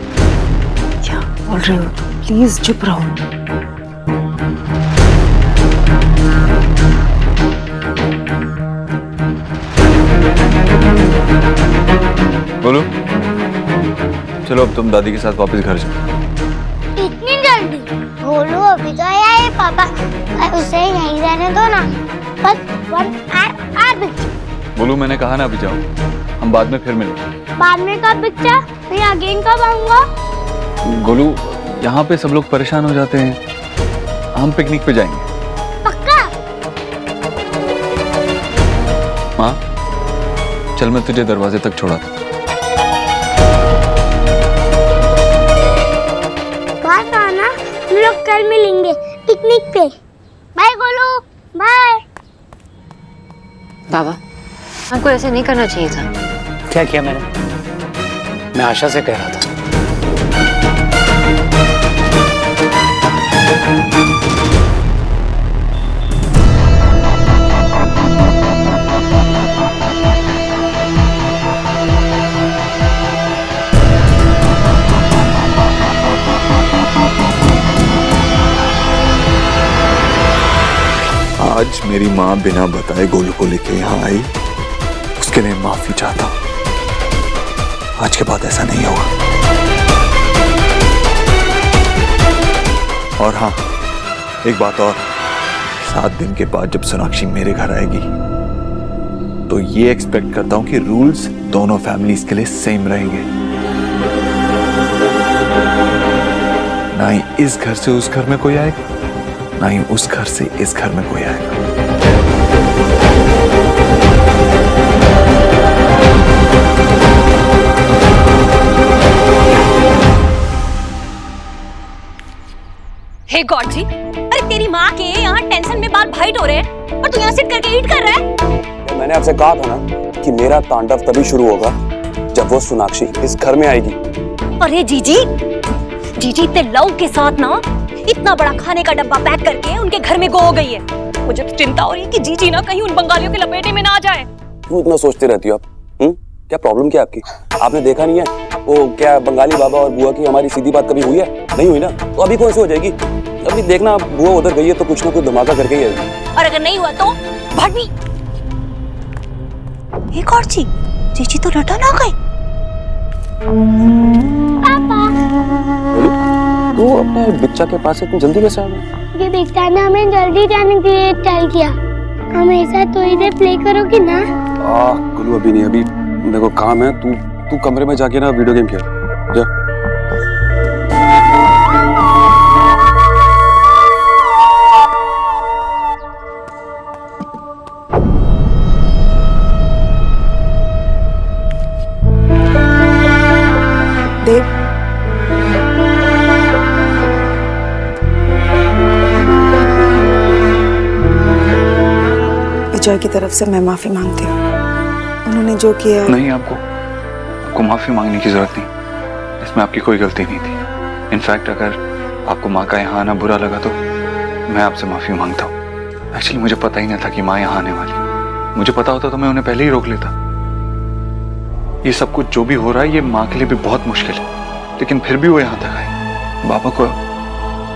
क्या बोल रहे हो? प्लीज चुप रहो। बोलो, चलो अब तुम दादी के साथ वापस घर जाओ। इतनी जल्दी? गोलू अभी तो आया है पापा, उसे यहीं रहने दो ना, बस 1 आवर। बोलू, मैंने कहा ना अभी जाओ, हम बाद में फिर मिलेंगे। बाद में कब बिच्चा? मैं अगेन कब आऊंगा? गोलू, यहाँ पे सब लोग परेशान हो जाते हैं, हम पिकनिक पे जाएंगे। पक्का? माँ, चल मैं तुझे दरवाजे तक छोड़ा था। बात आना, हम लोग कल मिलेंगे पिकनिक पे। Bye Golu, bye. बाबा, आपको ऐसे नहीं करना चाहिए था। क्या किया मैंने? मैं आशा से कह रहा था। आज मेरी माँ बिना बताए गोलू को लेके यहाँ आई, उसके लिए माफी चाहता हूँ। आज के बाद ऐसा नहीं होगा। और हाँ, एक बात और, 7 दिन के बाद जब सोनाक्षी मेरे घर आएगी तो ये एक्सपेक्ट करता हूँ कि रूल्स दोनों फैमिलीज के लिए सेम रहेंगे। ना ही इस घर से उस घर में कोई आएगा, ना ही उस घर से इस घर में कोई आएगा। हे गॉड जी, अरे तेरी माँ के यहाँ टेंशन में बाल भाइट हो रहे हैं और तू यहाँ सिट करके ईट कर रहा है। मैंने आपसे कहा था ना कि मेरा तांडव तभी शुरू होगा जब वो सोनाक्षी इस घर में आएगी। अरे जीजी, जीजी इतने लव के साथ ना इतना बड़ा खाने का डब्बा पैक करके उनके घर में गो हो गई है। मुझे तो चिंता हो रही है कि जीजी ना कहीं उन बंगालियों के लपेटे में ना आ जाए। क्यों इतना सोचती रहती हो आप? क्या प्रॉब्लम क्या आपकी? आपने देखा नहीं है वो क्या बंगाली बाबा और बुआ की हमारी सीधी बात कभी हुई है? नहीं हुई ना, तो अभी कौन सी हो जाएगी? अभी देखना बुआ उधर गई है तो कुछ ना कुछ धमाका करके ही आएगी। और अगर नहीं हुआ तो भाभी एक और चीज, जीजी तो रिटर्न आ गई। तू अपने बिच्चा के पास इतनी जल्दी कैसे आ गई? ये बिच्चा ने हमें जल्दी जाने के लिए ट्राई किया। हमेशा तो इधर प्ले करोगी ना? गुलू अभी नहीं, अभी मेरे को काम है। तू कमरे में जाके ना वीडियो गेम खेल जा। देव, विजय की तरफ से मैं माफी मांगती हूँ। उन्होंने जो किया। नहीं, आपको माफी मांगने की जरूरत नहीं। इसमें आपकी कोई गलती नहीं थी। इनफैक्ट अगर आपको माँ का यहाँ आना बुरा लगा तो मैं आपसे माफी मांगता हूँ। एक्चुअली मुझे पता ही नहीं था कि माँ यहाँ आने वाली। मुझे पता होता तो मैं उन्हें पहले ही रोक लेता। ये सब कुछ जो भी हो रहा है ये माँ के लिए भी बहुत मुश्किल है, लेकिन फिर भी वो यहाँ तक आए। बाबा को,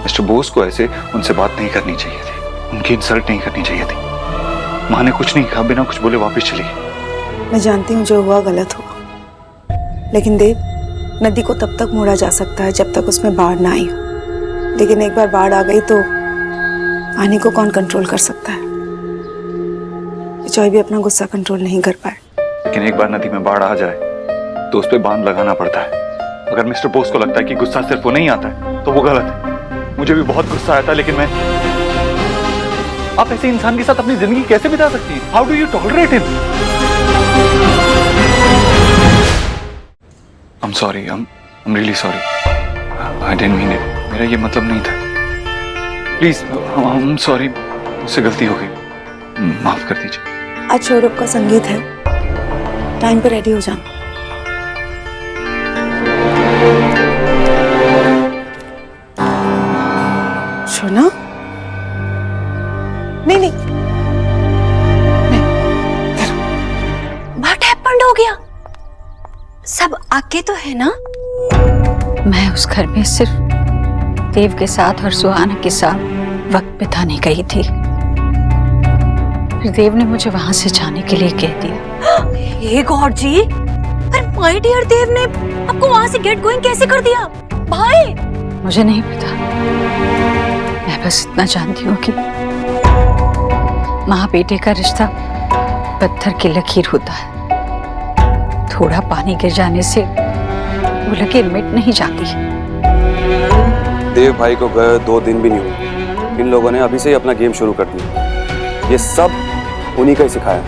मिस्टर बोस को ऐसे उनसे बात नहीं करनी चाहिए थी, उनकी इंसल्ट नहीं करनी चाहिए थी। माँ ने कुछ नहीं कहा, बिना कुछ बोले वापस चली गई। मैं जानती हूँ जो हुआ गलत हुआ, लेकिन देव, नदी को तब तक मोड़ा जा सकता है जब तक उसमें बाढ़ ना आई हो। लेकिन एक बार बाढ़ आ गई तो पानी को कौन कंट्रोल कर सकता है? विजय भी अपना गुस्सा कंट्रोल नहीं कर पाए। लेकिन एक बार नदी में बाढ़ आ जाए तो उस पर बांध लगाना पड़ता है। अगर मिस्टर बोस को लगता है कि गुस्सा सिर्फ वो नहीं आता है तो वो गलत है। मुझे भी बहुत गुस्सा आया था, लेकिन आप ऐसे इंसान के साथ अपनी जिंदगी कैसे बिता सकती हैं? How do you tolerate him? I'm sorry, I'm really sorry. I didn't mean it. मेरा ये मतलब नहीं था। Please, I'm sorry. मुझसे गलती हो गई। माफ कर दीजिए। आज सौरभ का संगीत है, टाइम पर रेडी हो जाना। सुना? नहीं, व्हाट हैपेंड हो गया? सब आगे तो है ना? मैं उस घर में सिर्फ देव के साथ और सुहाना के साथ वक्त बिताने गई थी। फिर देव ने मुझे वहां से जाने के लिए कह दिया। हे गॉड जी, पर माय डियर देव ने आपको वहां से गेट गोइंग कैसे कर दिया? भाई मुझे नहीं पता, मैं बस इतना जानती हूँ कि माँ बेटे का रिश्ता पत्थर की लकीर होता है। थोड़ा पानी गिर जाने से वो लकीर मिट नहीं जाती। देव भाई को गए 2 दिन भी नहीं हुए, इन लोगों ने अभी से ही अपना गेम शुरू कर दिया। ये सब उन्हीं का ही सिखाया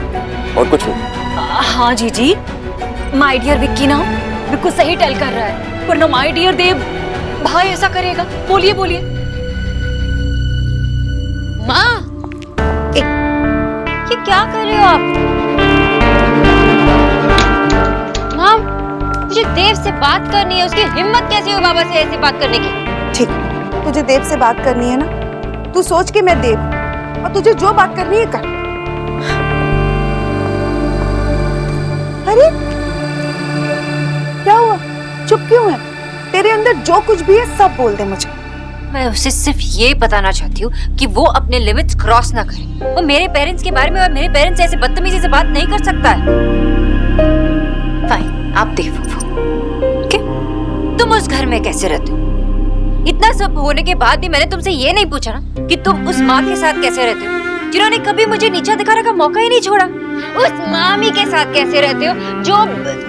और कुछ नहीं। हाँ जी, माय डियर विक्की ना बिल्कुल सही टेल कर रहा है, वरना माय डियर देव भाई ऐसा करेगा? बोलिए। माँ, ये क्या कर रहे हो आप? माँ, मुझे देव से बात करनी है। उसकी हिम्मत कैसी हो बाबा से ऐसी बात करने की? ठीक, तुझे देव से बात करनी है ना, तू सोच के मैं देव, और तुझे जो बात करनी है कर। अरे क्या हुआ? चुप क्यों है? तेरे अंदर जो कुछ भी है सब बोल दे मुझे। मैं उसे सिर्फ ये बताना चाहती हूँ कि वो अपने लिमिट्स क्रॉस ना करे। वो मेरे पेरेंट्स के बारे में और मेरे पेरेंट्स ऐसे बदतमीजी से बात नहीं कर सकता है। फाइन, आप देखो। ओके, तुम उस घर में कैसे रहते हो? इतना सब होने के बाद भी मैंने तुमसे ये नहीं पूछा ना कि तुम उस माँ के साथ कैसे रहते हो जिन्होंने कभी मुझे नीचा दिखाने का मौका ही नहीं छोड़ा। उस मामी के साथ कैसे रहते हो जो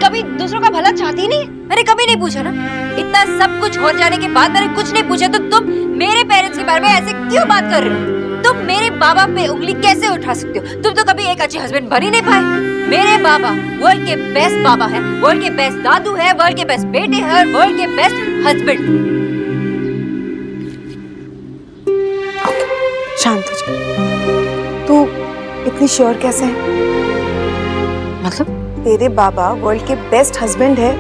कभी दूसरों का भला चाहती नहीं है? मैंने कभी नहीं पूछा ना। इतना सब कुछ हो जाने के बाद मैंने कुछ नहीं पूछा तो तुम मेरे पेरेंट्स के बारे में ऐसे क्यों बात कर रहे हो? तुम मेरे बाबा पे उंगली कैसे उठा सकते हो? तुम तो कभी एक अच्छे हस्बैंड बन ही नहीं पाए। मेरे बाबा वर्ल्ड के बेस्ट बाबा है, वर्ल्ड के बेस्ट दादू है, वर्ल्ड के बेस्ट बेटे हैं और वर्ल्ड के बेस्ट हस्बैंड। शांत हो जा। तू इतनी श्योर कैसे है? मतलब तेरे बाबा वर्ल्ड के बेस्ट हस्बैंड है,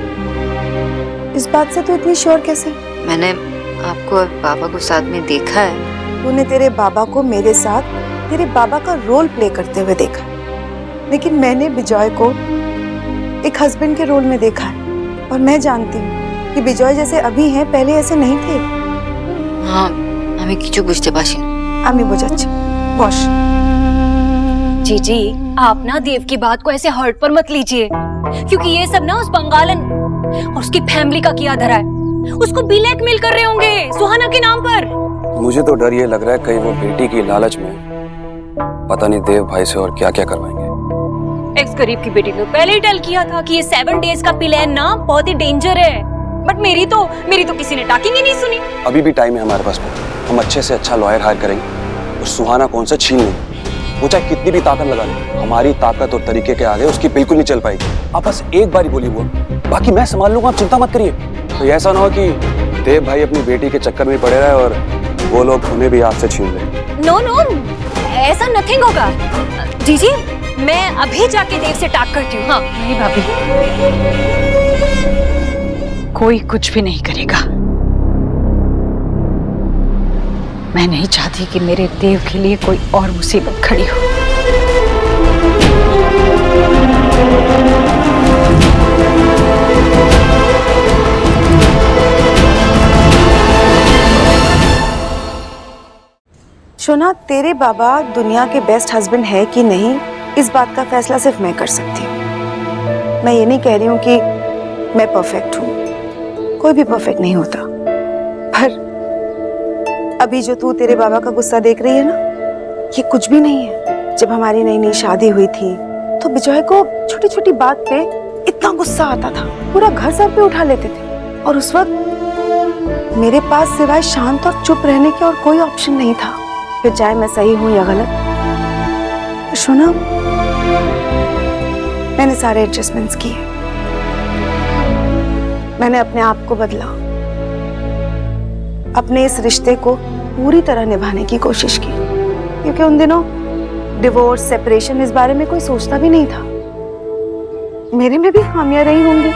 इस बात से तू इतनी श्योर कैसे? मैंने आपको और पापा को साथ में देखा है। तूने तेरे बाबा को मेरे साथ तेरे बाबा का रोल प्ले करते हुए देखा, लेकिन मैंने बिजॉय को एक हस्बैंड के रोल में देखा है। और मैं जानती हूँ कि बिजॉय जैसे अभी हैं पहले ऐसे नहीं थे। हाँ, আমি কিছু বুঝতে পারছি না। আমি বোঝাচ্ছি, বস। जीजी, आप ना देव की बात को ऐसे हर्ट पर मत लीजिए, क्योंकि ये सब ना उस बंगालन और उसकी फैमिली का किया धरा है। उसको ब्लैकमेल कर रहे होंगे सुहाना के नाम पर। मुझे तो डर ये लग रहा है कहीं वो बेटी की लालच में पता नहीं देव भाई से और क्या क्या करवाएंगे। एक्स गरीब की बेटी ने पहले ही टेल किया था कि ये 7 डेज का प्लान ना बहुत ही डेंजर है, बट मेरी तो किसी ने टाकिंग ही नहीं सुनी। अभी भी टाइम है हमारे पास में, हम अच्छे से अच्छा लॉयर हायर करेंगे और सुहाना कौन सा छीन लेंगे। वो चाहे कितनी भी ताकत लगा ले, हमारी ताकत और तरीके के आगे उसकी बिल्कुल नहीं चल पाएगी। आप बस एक बार ही बोली वो, बाकी मैं संभाल लूंगा, आप चिंता मत करिए। तो ऐसा ना हो कि देव भाई अपनी बेटी के चक्कर में पड़े रहे और वो लोग उन्हें भी आपसे छीन ले। नो नो, ऐसा नथिंग होगा। जीजी, मैं अभी जाके देव से टाक करती हूँ। हाँ नहीं भाभी, कोई कुछ भी नहीं करेगा। मैं नहीं चाहती कि मेरे देव के लिए कोई और मुसीबत खड़ी हो। शोना, तेरे बाबा दुनिया के बेस्ट हस्बैंड है कि नहीं, इस बात का फैसला सिर्फ मैं कर सकती हूँ। मैं ये नहीं कह रही हूँ कि मैं परफेक्ट हूँ, कोई भी परफेक्ट नहीं होता। पर अभी जो तू तेरे बाबा का गुस्सा देख रही है ना, ये कुछ भी नहीं है। जब हमारी नई नई शादी हुई थी तो बिजॉय को छोटी छोटी बात पे इतना गुस्सा आता था, पूरा घर सर पे उठा लेते थे। और उस वक्त मेरे पास सिवाय शांत और चुप रहने के और कोई ऑप्शन नहीं था, फिर चाहे मैं सही हूं या गलत। सुना, मैंने सारे एडजस्टमेंट्स किए, मैंने अपने आप को बदला, अपने इस रिश्ते को पूरी तरह निभाने की कोशिश की। क्योंकि उन दिनों डिवोर्स, सेपरेशन, इस बारे में कोई सोचता भी नहीं था। मेरे में भी खामियां रही होंगी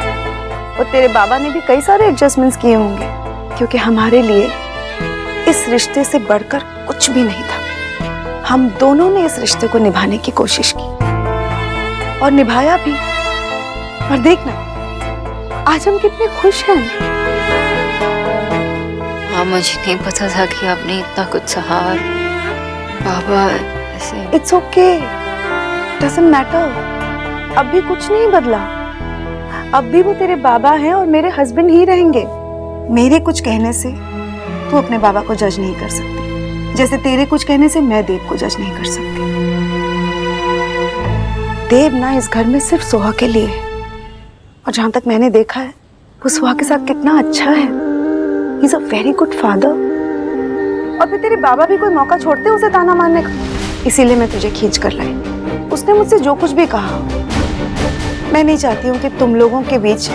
और तेरे बाबा ने भी कई सारे एडजस्टमेंट्स किए होंगे, क्योंकि हमारे लिए इस रिश्ते से बढ़कर कुछ भी नहीं था। हम दोनों ने इस रिश्ते को निभाने की कोशिश की और निभाया भी। और देखना, आज हम कितने खुश हैं। हाँ, मुझे नहीं पता था कि आपने इतना कुछ सहा। बाबा ऐसे। It's okay, doesn't matter. अब भी कुछ नहीं बदला, अब भी वो तेरे बाबा हैं और मेरे हस्बैंड ही रहेंगे। मेरे कुछ कहने से तू अपने बाबा को जज नहीं कर सकती, जैसे तेरे कुछ कहने से मैं देव को जज नहीं कर सकती। देव ना इस घर में सिर्फ सोहा के लिए है, और जहां तक मैंने देखा है वो सोहा के साथ कितना अच्छा है। He is a very good father. और फिर तेरे बाबा भी कोई मौका छोड़ते उसे ताना मारने का, इसीलिए मैं तुझे खींच कर लाई। उसने मुझसे जो कुछ भी कहा, मैं नहीं चाहती हूँ कि तुम लोगों के बीच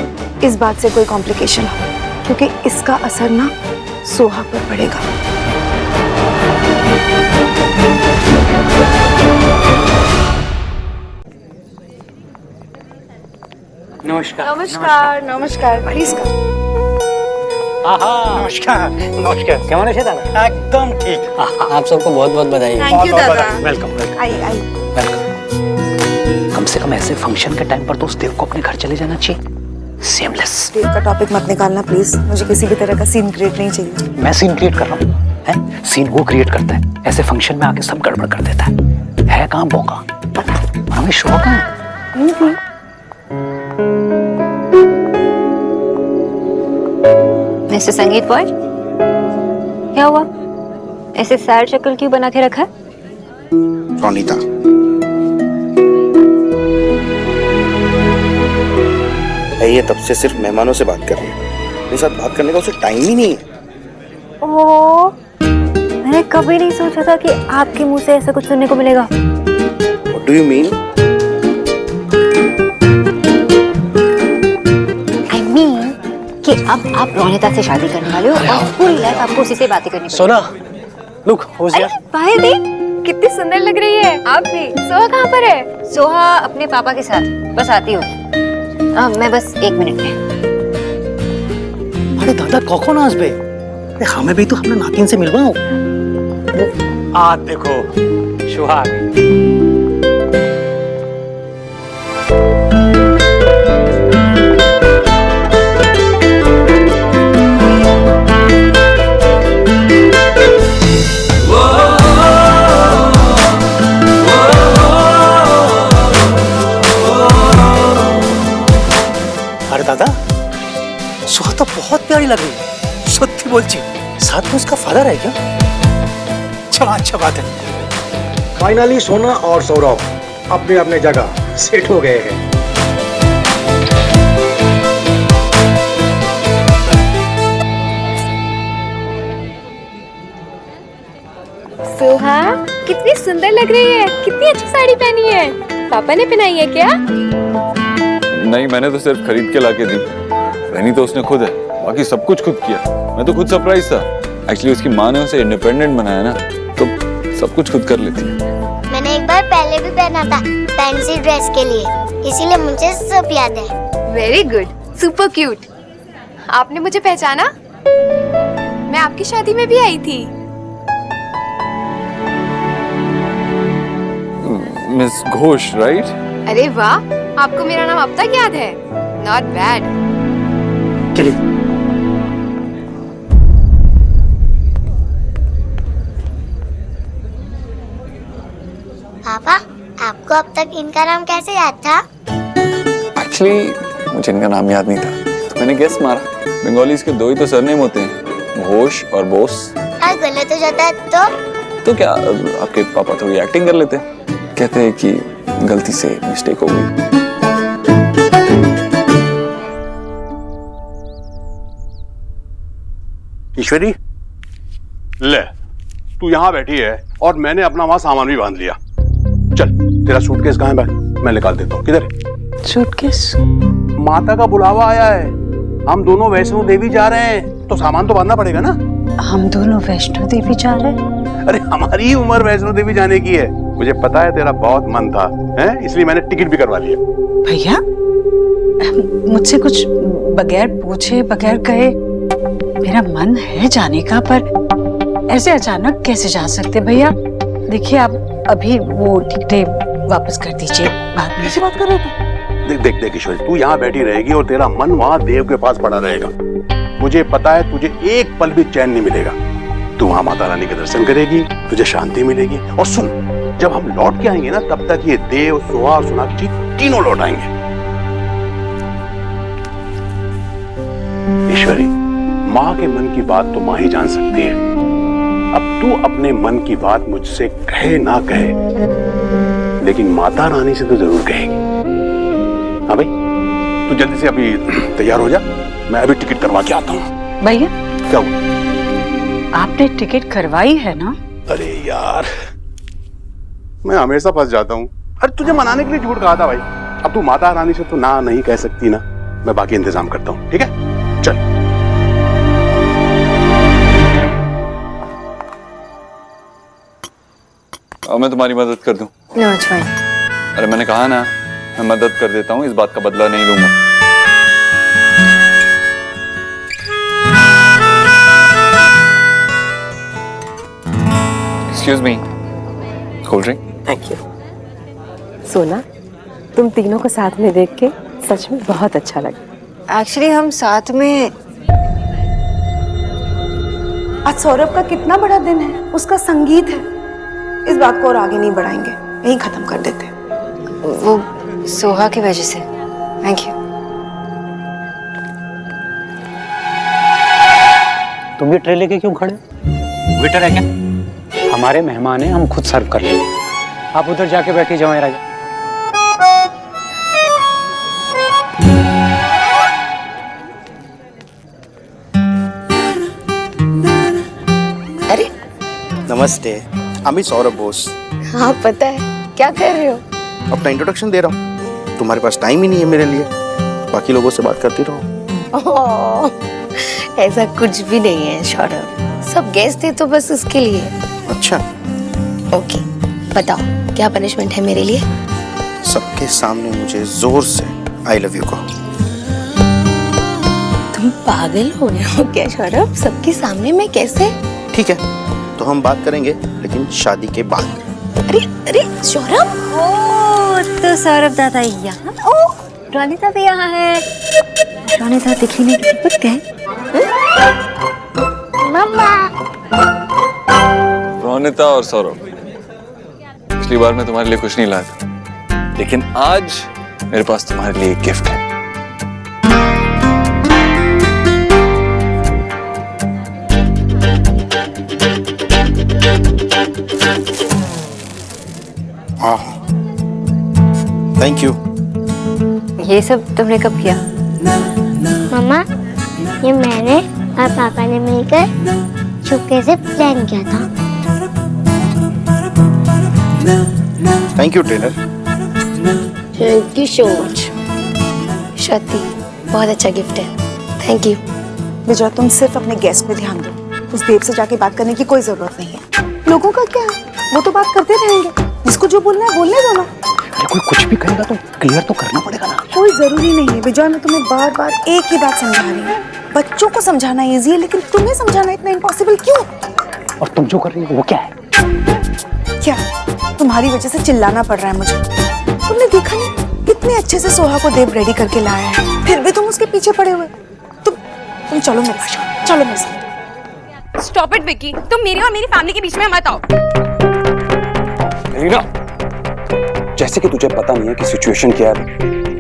इस बात से कोई कॉम्प्लिकेशन हो, क्योंकि इसका असर ना सोहा पर पड़ेगा। नमस्कार। नमस्कार नमस्कार, प्लीज कर। नमस्कार नमस्कार। क्या माने दादा? एकदम ठीक। आप सबको बहुत बहुत बधाई। थैंक यू दादा। Welcome welcome. आई आई। वेलकम। कम से कम ऐसे फंक्शन के टाइम पर तो उस देव को अपने घर चले जाना चाहिए। सेमलेस। देव का टॉपिक मत निकालना प्लीज, मुझे किसी भी तरह का सीन क्रिएट नहीं चाहिए। मैं सीन क्रिएट कर रहा हूँ, है? सीन वो क्रिएट करता है, ऐसे फंक्शन में आके सब गड़बड़ कर देता है कहाँ बोका? हमें शौक है। मिस्टर संगीत बॉय, क्या हुआ? ऐसे सैड शक्ल क्यों बना के रखा है? रोनिता, ये तब से सिर्फ मेहमानों से बात कर रही है, मेरे साथ बात करने का उसे टाइम ही नहीं है। ओह, मैंने कभी नहीं सोचा था कि आपके मुंह से ऐसा कुछ सुनने को मिलेगा। What do you mean? I mean कि अब आप रोनिता से शादी करने वाले हो और पूरी लाइफ आपको उसी से बातें करनी पड़ेगी। सोना, look who's here? पायल दी, कितनी सुंदर लग रही है। आप भी। सोहा कहाँ पर है? सोहा अपने पापा के साथ, बस आती हूँ। मैं बस 1 मिनट में। अरे दादा कौन आसबे? हमें भी तो अपने नातिन से मिलवाओ। आज देखो सुहाग। अरे दादा, सुहा तो बहुत प्यारी लग रही है, सत्य बोलची। साथ में उसका फादर है क्या? चलो अच्छा बात है। फाइनली सोना और सौरभ अपने अपने जगह सेट हो गए हैं। सोहा कितनी सुंदर लग रही है, कितनी अच्छी साड़ी पहनी है। पापा ने पहनाई है क्या? नहीं, मैंने तो सिर्फ खरीद के लाके दी। पहनी तो उसने खुद है, बाकी सब कुछ खुद किया। मैं तो खुद सरप्राइज था। एक्चुअली उसकी माँ ने उसे इंडिपेंडेंट बनाया ना, तो सब कुछ खुद कर लेती है। मैंने एक बार पहले भी पहना था फैंसी ड्रेस के लिए, इसीलिए मुझे सब याद है। Very good, super cute. आपने मुझे पहचाना? मैं आपकी शादी में भी आई थी। Miss Ghosh, right? अरे वाह, आपको मेरा नाम अब तक याद है। Not bad. चलिए। पापा, आपको अब तक इनका नाम कैसे याद था? एक्चुअली मुझे इनका नाम याद नहीं था, तो मैंने गेस मारा। बंगालीज के दो ही तो सरनेम होते हैं, घोष और बोस। अगर गलत हो जाता है तो क्या आपके पापा थोड़ी एक्टिंग कर लेते, कहते हैं कि गलती से मिस्टेक हो गई। ईश्वरी, ले तू यहाँ बैठी है और मैंने अपना वहां सामान भी बांध लिया। चल, तेरा सूटकेस कहाँ है भाई? मैं निकाल देता हूँ। किधर है सूटकेस? माता का बुलावा आया है, हम दोनों वैष्णो देवी जा रहे हैं, तो सामान तो बांधना पड़ेगा ना। हम दोनों वैष्णो देवी जा रहे हैं? अरे हमारी ही उम्र वैष्णो देवी जाने की है। मुझे पता है तेरा बहुत मन था, है? इसलिए मैंने टिकट भी करवा लिया। भैया, मुझसे कुछ बगैर पूछे बगैर कहे मेरा मन है जाने का, पर ऐसे अचानक कैसे जा सकते भैया? देखिए, आप अभी वो टिकटें वापस कर दीजिए, बाद में। कैसी बात कर रहे हो? देख देख देख ईश्वरी, तू यहाँ बैठी रहेगी और तेरा मन वहाँ देव के पास पड़ा रहेगा। मुझे पता है तुझे एक पल भी चैन नहीं मिलेगा। तू वहाँ माता रानी के दर्शन करेगी, तुझे शांति मिलेगी। और सुन, जब हम लौट के आएंगे ना, तब तक ये देव, सुहा और सोनाक्षी तीनों लौट आएंगे। ईश्वरी, माँ के मन की बात तो माँ ही जान सकती है। अब तू अपने मन की बात मुझसे कहे ना कहे, लेकिन माता रानी से तो जरूर कहेगी। हाँ भाई, तू जल्दी से अभी तैयार हो जा, मैं अभी टिकट करवा के आता हूँ। भैया, क्या हुआ? आपने टिकट करवाई है ना? अरे यार, मैं हमेशा फंस जाता हूँ। अरे तुझे मनाने के लिए झूठ कहा था भाई। अब तू माता रानी से तो ना नहीं कह सकती ना, मैं बाकी इंतजाम करता हूँ, ठीक है? चल। अब मैं तुम्हारी मदद कर दूं? No, it's fine. अरे मैंने कहा ना, मैं मदद कर देता हूँ, इस बात का बदला नहीं लूंगा। Excuse me, cold drink? Thank you. सोना, तुम तीनों को साथ में देख के सच में बहुत अच्छा लगा। एक्चुअली हम साथ में। आज सौरभ का कितना बड़ा दिन है, उसका संगीत है। इस बात को और आगे नहीं बढ़ाएंगे, यहीं खत्म कर देते हैं। वो सोहा की वजह से। Thank you. तुम भी ट्रे लेके क्यों खड़े? वेटर है क्या? हमारे मेहमान हैं, हम खुद सर्व कर लेंगे। आप उधर जाके बैठे जाओ राजा। अरे नमस्ते, अमित सौरभ बोस। हाँ पता है, क्या कर रहे हो? अपना इंट्रोडक्शन दे रहा हूँ। तुम्हारे पास टाइम ही नहीं है मेरे लिए, बाकी लोगों से बात करती रहो। ऐसा कुछ भी नहीं है सौरभ, सब गेस्ट थे तो बस उसके लिए। अच्छा, ओके, बताओ क्या पनिशमेंट है मेरे लिए? सबके सामने मुझे जोर से आई लव यू कहो। तुम पागल हो गए हो क्या सौरभ? सबके सामने मैं कैसे? ठीक है, तो हम बात करेंगे, लेकिन शादी के बाद। अरे अरे सौरभ! ओ तो सौरभ दादा यहाँ, ओ रोनिता भी यहाँ है। रोनिता दिखी नहीं, किधर गए? मम्मा। रोनिता और सौरभ, पिछली बार मैं तुम्हारे लिए कुछ नहीं लाया था, लेकिन आज मेरे पास तुम्हारे लिए एक गिफ्ट है। Thank you. ये सब तुमने कब किया? मम्मा, ये मैंने और पापा ने मिलकर चुपके से प्लान किया था। Thank you Taylor. Thank you so much. Shakti, बहुत अच्छा गिफ्ट है, थैंक यू। विजय, तुम सिर्फ अपने गेस्ट पे ध्यान दो, उस देव से जाके बात करने की कोई जरूरत नहीं है। लोगों का क्या है, वो तो बात करते रहेंगे, जिसको जो बोलना है बोलने दो ना। अरे कोई कुछ भी करेगा तो क्लियर तो करना पड़ेगा ना। कोई जरूरी नहीं है विजय, मैं तुम्हें बार बार एक ही बात समझा रही हूँ। बच्चों को समझाना इजी है, लेकिन तुम्हें समझाना इतना इम्पॉसिबल क्यों? और तुम जो कर रही हो वो क्या है? क्या तुम्हारी वजह से चिल्लाना पड़ रहा है मुझे? तुमने देखा नहीं कितने अच्छे से सोहा को देव रेडी करके लाया है, फिर भी तुम उसके पीछे पड़े हुए। तुम चलो मेरे साथ, चलो मेरे साथ। स्टॉप इट विकी, तुम मेरी और मेरी फैमिली के बीच में मत आओ। रीना, जैसे कि तुझे पता नहीं है कि सिचुएशन क्या है,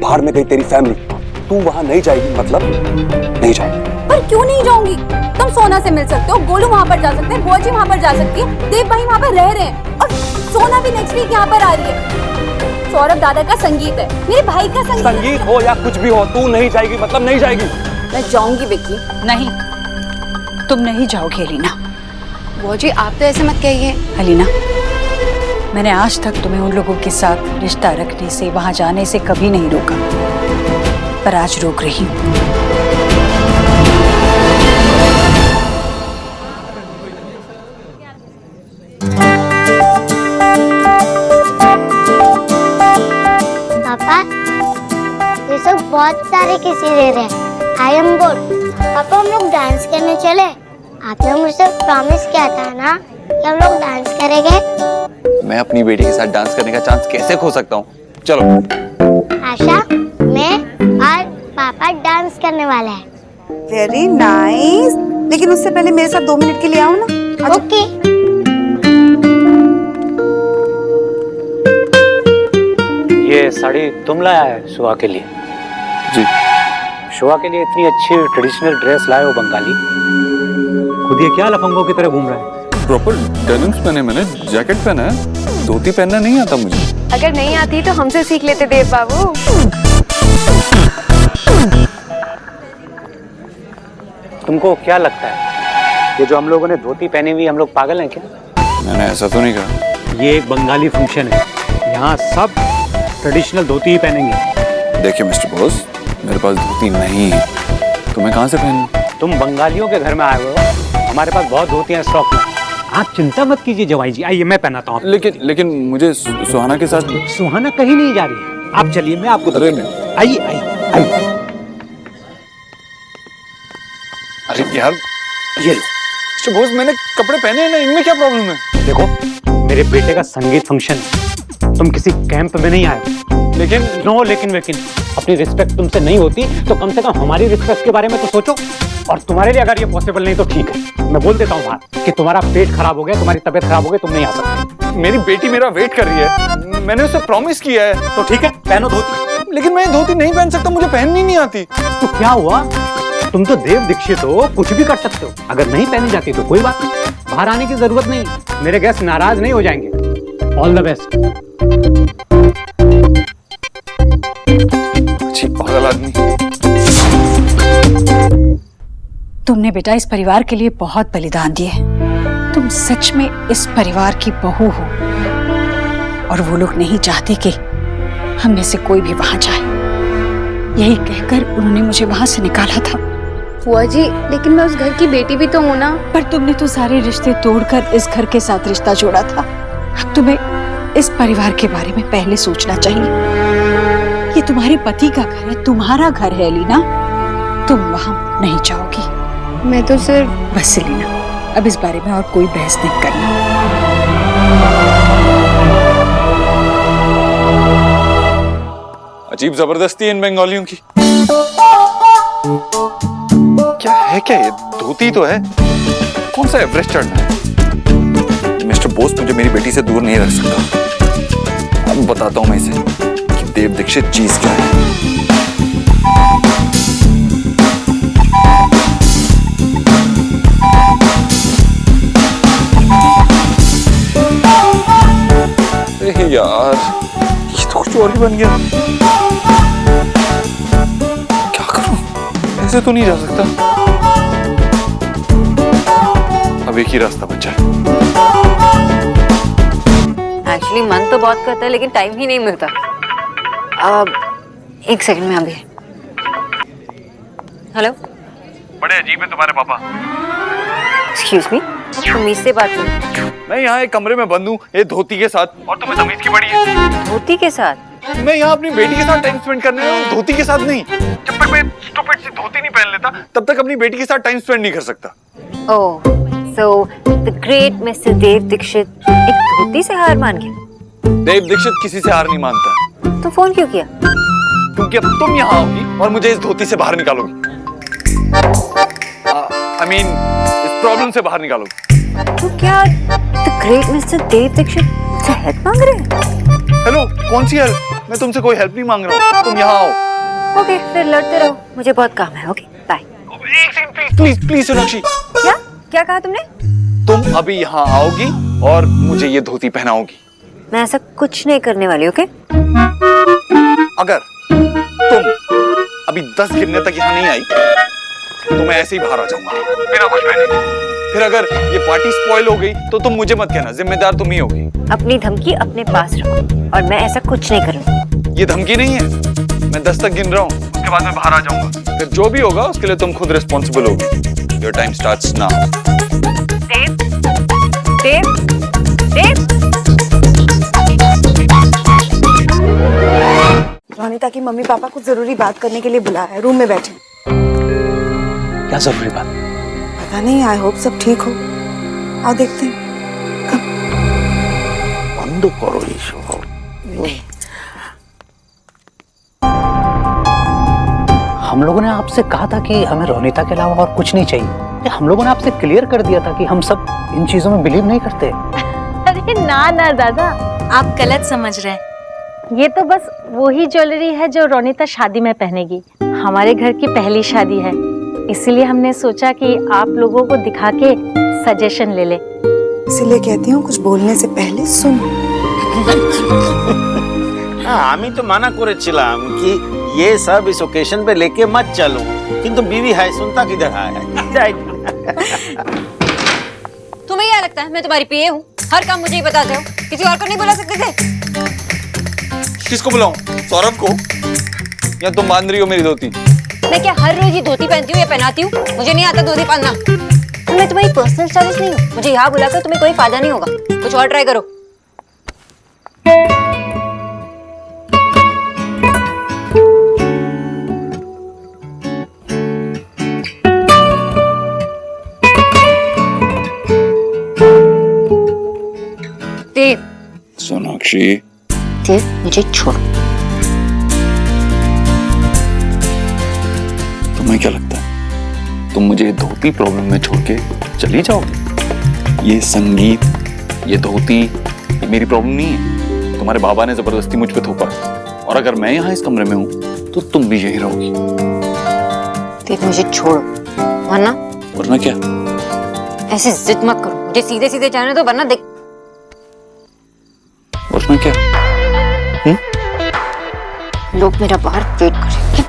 बाहर में गई तेरी फैमिली, तू वहां नहीं जाएगी मतलब नहीं जाएगी। पर क्यों नहीं जाऊंगी? तुम सोना से मिल सकते हो, गोलू वहाँ पर जा सकते हैं, बुआ जी वहाँ पर जा सकती है, देव भाई वहाँ पर रह रहे हैं, और सोना भी नेक्स्ट वीक यहाँ पर आ रही है। सौरभ दादा का संगीत है, मेरे भाई का संगीत हो या कुछ भी हो, तू नहीं जाएगी मतलब नहीं जाएगी। मैं जाऊंगी विक्की। नहीं, तुम नहीं जाओगी अलीना। बुआ जी आप तो ऐसे मत कहिए। अलीना, मैंने आज तक तुम्हें उन लोगों के साथ रिश्ता रखने से, वहां जाने से कभी नहीं रोका, पर आज रोक रही हूँ। पापा, ये सब बहुत सारे किसी दे रहे हैं। I am board. पापा, हम लोग डांस करने चले? आपने मुझसे प्रॉमिस किया था ना कि हम लोग डांस करेंगे। मैं अपनी बेटी के साथ डांस करने का चांस कैसे खो सकता हूँ? चलो। आशा, मैं और पापा डांस करने वाले हैं। वेरी नाइस, लेकिन उससे पहले मेरे साथ 2 मिनट के लिए आओ ना। ओके। ये साड़ी तुम लाया है सुहा के लिए? जी। सुहा के लिए इतनी अच्छी ट्रेडिशनल ड्रेस लाए हो बंगाली, खुद ये क्या लफंगों की तरह घूम रहा है? प्रॉपर डेनिम्स पहने, मैंने जैकेट पहना है, धोती पहनना नहीं आता मुझे। अगर नहीं आती तो हमसे सीख लेते देव बाबू। तुमको क्या लगता है, ये जो हम लोगों ने धोती पहनी हुई, हम लोग पागल हैं क्या? मैंने ऐसा तो नहीं कहा। ये एक बंगाली फंक्शन है, यहाँ सब ट्रेडिशनल धोती ही पहनेंगे। देखिए मिस्टर बॉस, मेरे पास धोती नहीं है, तुम्हें कहाँ से पहनूं? तुम बंगालियों के घर में आए हो, हमारे पास बहुत धोतियां स्टॉक में। आप चिंता मत कीजिए जवाई जी, आइए मैं पहनाता हूँ। लेकिन मुझे सुहाना के साथ। सुहाना कहीं नहीं जा रही है, आप चलिए मैं आपको। अरे नहीं, आइए आइए आइए। अरे यार, ये लो मिस्टर बॉस, मैंने कपड़े पहने हैं ना, इनमें क्या प्रॉब्लम है? देखो, मेरे बेटे का संगीत फंक्शन है, तुम किसी कैंप में नहीं आए। लेकिन नो लेकिन वेकिन, अपनी रिस्पेक्ट तुमसे नहीं होती तो कम से कम हमारी रिस्पेक्ट के बारे में तो सोचो। और तुम्हारे लिए अगर ये पॉसिबल नहीं तो ठीक है, मैं बोल देता हूँ बात कि तुम्हारा पेट खराब हो गया, तुम्हारी तबीयत खराब हो गई, तुम नहीं आ सकते। मेरी बेटी मेरा वेट कर रही है, मैंने उसे प्रॉमिस किया है। तो ठीक है, पहनो धोती। लेकिन मैं धोती नहीं पहन सकता, मुझे पहननी नहीं आती। तो क्या हुआ, तुम तो देव दीक्षित हो, कुछ भी कर सकते हो। अगर नहीं पहनी जाती तो कोई बात नहीं, बाहर आने की जरूरत नहीं, मेरे गेस्ट नाराज नहीं हो जाएंगे। All the best. पागल आदमी। तुमने बेटा इस परिवार के लिए बहुत बलिदान दिए। तुम सच में इस परिवार की बहू हो, और वो लोग नहीं चाहते कि हम में से कोई भी वहां जाए। यही कहकर उन्होंने मुझे वहां से निकाला था। बुआ जी, लेकिन मैं उस घर की बेटी भी तो हूँ ना। पर तुमने तो सारे रिश्ते तोड़कर इस घर के साथ रिश्ता जोड़ा था। अब तुम्हें इस परिवार के बारे में पहले सोचना चाहिए। ये तुम्हारे पति का घर है, तुम्हारा घर है अलीना। तुम वहां नहीं जाओगी। मैं तो सिर्फ बस सेलिना, अब इस बारे में और कोई बहस नहीं करना। अजीब जबरदस्ती है इन बंगालियों की। क्या है क्या ये? धोती तो है, कौन सा एवरेस्ट चढ़ना है? मिस्टर बोस मुझे मेरी बेटी से दूर नहीं रख सकता। अब बताता हूं मैं इसे कि देव दीक्षित चीज क्या है। अरे यार, ये तो कुछ और ही बन गया। क्या करूं? ऐसे तो नहीं जा सकता। अब एक ही रास्ता बचा है। एक्चुअली मन तो बहुत करता है लेकिन टाइम ही नहीं मिलता। अब एक सेकंड में अभी। हेलो, बड़े अजीब है तुम्हारे पापा। एक्सक्यूज मी, तुम इससे बात करो। मैं यहाँ एक कमरे में बंद हूँ ये धोती के साथ, और तुम्हें तमीज की बड़ी है। धोती के साथ? मैं यहाँ अपनी बेटी के साथ टाइम स्पेंड करने आया हूँ, धोती के साथ नहीं। जब तक मैं स्टूपिड सी धोती नहीं पहन लेता तब तक अपनी बेटी के साथ टाइम स्पेंड नहीं कर सकता। ओह, so the great mister Dev Dixit एक धोती से हार मान गया। देव दीक्षित किसी से हार नहीं मानता। तो फोन क्यों किया? क्योंकि अब तुम यहाँ आओगी और मुझे इस धोती से बाहर निकालोगी। I mean, इस प्रॉब्लम से बाहर निकालोगी। तो क्या the great mister Dev Dixit मुझसे हेल्प मांग रहे हैं? हेलो, कौन सी हेल्प? मैं तुमसे कोई हेल्प नहीं मांग रहा हूँ, तुम यहाँ आओ। ओके, फिर लड़ते रहो, मुझे बहुत काम है। Okay, bye. एक सेकंड प्लीज प्लीज सोनाक्षी। क्या कहा तुमने? तुम अभी यहाँ आओगी और मुझे ये धोती पहनाओगी। मैं ऐसा कुछ नहीं करने वाली। ओके? अगर तुम अभी 10 गिनने तक यहाँ नहीं आई तो मैं ऐसे ही बाहर आ जाऊंगा बिना कुछ पहने। फिर अगर ये पार्टी स्पॉइल हो गई तो तुम मुझे मत कहना, जिम्मेदार तुम ही होगी। अपनी धमकी अपने पास रखो और मैं ऐसा कुछ नहीं करूंगी। ये धमकी नहीं है, मैं 10 तक गिन रहा हूँ, उसके बाद मैं बाहर आ जाऊंगा। फिर जो भी होगा उसके लिए तुम खुद रिस्पॉन्सिबल होगी। Your time starts now. Dev, Dev, Dev. Ronita की मम्मी पापा कुछ जरूरी बात करने के लिए बुलाया है, रूम में बैठे। क्या जरूरी बात? पता नहीं, आई होप सब ठीक हो। आओ देखते हैं। बंद करो ये शो। हम लोगों ने आपसे कहा था कि हमें रोनिता के अलावा और कुछ नहीं चाहिए। हम लोगों ने आपसे क्लियर कर दिया था कि हम सब इन चीजों में बिलीव नहीं करते। अरे ना ना दादा, आप गलत समझ रहे हैं। ये तो बस वही ज्वेलरी है जो रोनिता शादी में पहनेगी। हमारे घर की पहली शादी है, इसीलिए हमने सोचा कि आप लोगों को दिखा के सजेशन ले ले। इसीलिए कहती हूँ कुछ बोलने से पहले सुन। আমি তো মানা করেছিলাম कि ये सब इस ओकेशन पे लेके मत चलो, किंतु बीवी है सुनता किधर है। तुम्हें क्या लगता है मैं तुम्हारी पीए हूँ? हर काम मुझे ही बताते हो, किसी और को नहीं बुला सकते थे? किसको बुलाऊं? सौरभ को? या तुम बांध रही हो मेरी धोती? मैं क्या हर रोज ही धोती पहनती हूँ या पहनाती हूँ? मुझे नहीं आता धोती पहनना। मैं तुम्हारी पर्सनल स्टाइलिस्ट नहीं हूँ, मुझे यहाँ बुलाकर तुम्हें कोई फायदा नहीं होगा। कुछ और ट्राई करो। देव, सोनाक्षी, देव मुझे छोड़ो। तुम्हें क्या लगता है तुम मुझे धोती प्रॉब्लम में छोड़ के चली जाओगी? ये संगीत, ये धोती, ये मेरी प्रॉब्लम नहीं है। तुम्हारे बाबा ने जबरदस्ती मुझ पे थोपा, और अगर मैं यहाँ इस कमरे में हूँ तो तुम भी यही रहोगी। देव मुझे छोड़ो, वरना क्या? ऐसे जिद मत करो, मुझे सीधे सीधे जाने दो, वरना देख। वरना क्या? लोग मेरा बाहर वेट करेंगे।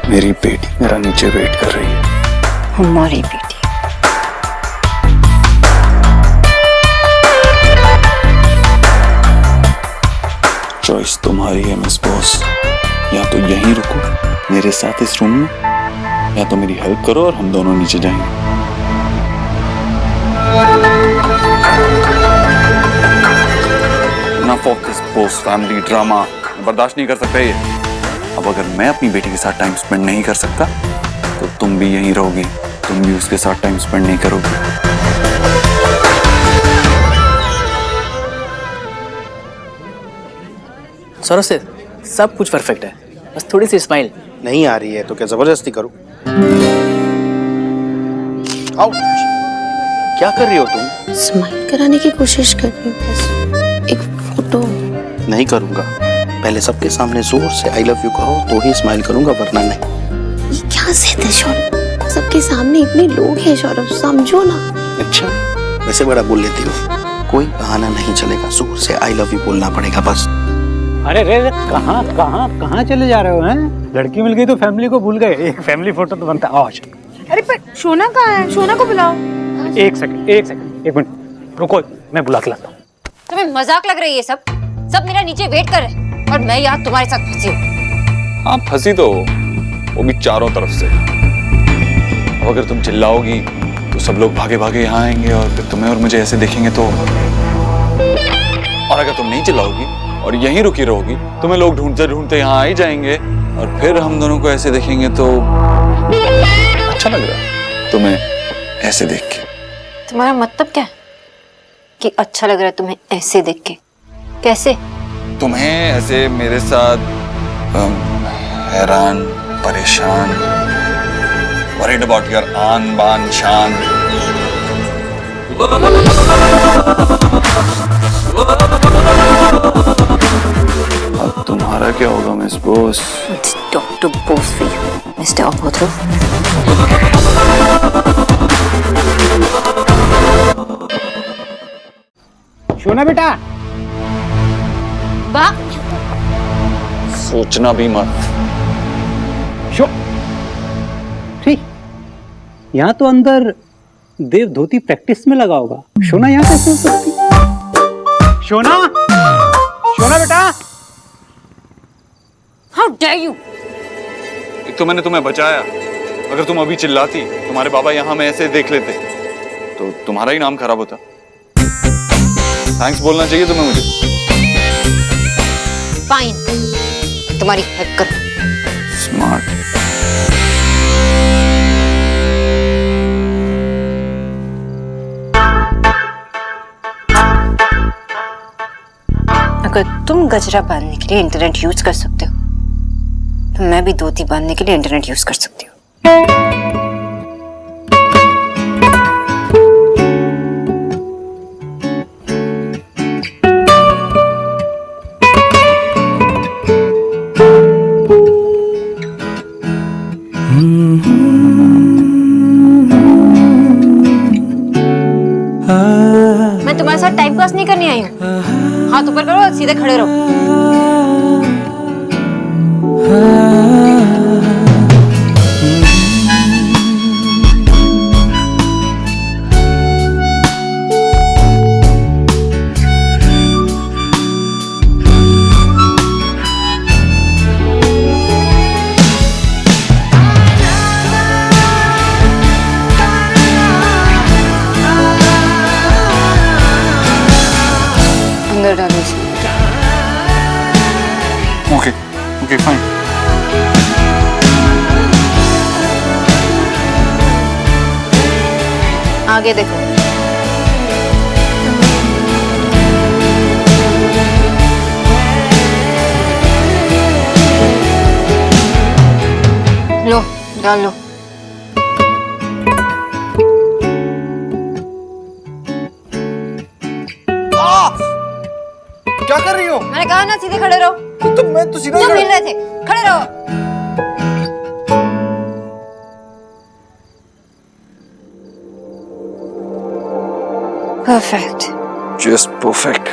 मेरी बेटी मेरा नीचे वेट कर रही है। हमारी बेटी। चॉइस तुम्हारी है मिस बॉस। या तो यहीं रुको मेरे साथ इस रूम में, या तो मेरी हेल्प करो और हम दोनों नीचे जाएंगे। Enough of this post family drama, बर्दाश्त नहीं कर सकता ये। अब अगर मैं अपनी बेटी के साथ टाइम स्पेंड नहीं कर सकता तो तुम भी यहीं रहोगी, तुम भी उसके साथ टाइम स्पेंड नहीं करोगी। सौरभ से सब कुछ परफेक्ट है, बस थोड़ी सी स्माइल नहीं आ रही है तो क्या जबरदस्ती करूं? आओ, क्या कर रही हो तुम? स्माइल कराने की कोशिश कर रही हूँ बस। एक फोटो। नहीं करूंगा, पहले सबके सामने जोर से आई लव यू कहो तो ही स्माइल करूंगा, वरना नहीं। ये क्या जिद है सौरभ? सबके सामने इतने लोग हैं सौरभ, समझो ना। अच्छा, वैसे बड़ा बोल लेती हो, कोई बहाना नहीं चलेगा, जोर से आई लव यू बोलना पड़ेगा बस। अरे रे रे, कहाँ कहाँ कहाँ चले जा रहे हो हैं? लड़की मिल गई तो फैमिली को भूल गए, एक फैमिली फोटो तो बनता। आओ अरे पर शोना कहाँ है? शोना को बुलाओ। एक सेकंड, एक मिनट रुको, मैं बुला के लाता हूँ। तुम्हें मजाक लग रही है? सब मेरा नीचे वेट कर रहे हैं और मैं यहाँ तुम्हारे साथ फंसी हूँ। हाँ फंसी तो वो भी चारों तरफ से। अब अगर तुम चिल्लाओगी तो सब लोग भागे भागे यहाँ आएंगे और फिर तुम्हें और मुझे ऐसे देखेंगे तो, और अगर तुम नहीं चिल्लाओगी और यहीं रुकी रहोगी तुम्हें लोग ढूंढते ढूंढते यहाँ आ ही जाएंगे और फिर हम दोनों को ऐसे देखेंगे तो अच्छा लग रहा है तुम्हें ऐसे देख के? तुम्हारा मतलब क्या है कि अच्छा लग रहा है तुम्हें ऐसे देख के? कैसे? तुम्हें ऐसे मेरे साथ हैरान, परेशान, वरीड अबाउट योर आन बान शान। अब तुम्हारा क्या होगा miss Bose? Doctor Bose for you mister Abodho. शोना बेटा, वाह, सोचना भी मत। ठीक, यहाँ तो अंदर देव धोती प्रैक्टिस में लगा होगा। शोना यहाँ कैसे हो सकती? शोना, शोना बेटा। How dare you! एक तो मैंने तुम्हें बचाया, अगर तुम अभी चिल्लाती तुम्हारे बाबा यहाँ में ऐसे देख लेते तो तुम्हारा ही नाम खराब होता। थैंक्स बोलना चाहिए तुम्हें मुझे। फाइन, तुम्हारी हेल्प कर। स्मार्ट। अगर तुम गजरा बांधने के लिए इंटरनेट यूज कर सकते हो तो मैं भी धोती बांधने के लिए इंटरनेट यूज कर सकती हूँ। मैं तुम्हारे साथ टाइम पास नहीं करने आई हूँ। हाथ ऊपर करो और सीधे खड़े रहो। अंदर डालो इसे। Okay okay fine. आगे देखो। लो, डाल लो। क्या कर रही हो? मैंने कहा ना सीधे खड़े रहो। तो मैं तो सीधा क्यों मिल रहे थे? खड़े रहो। परफेक्ट। Just perfect.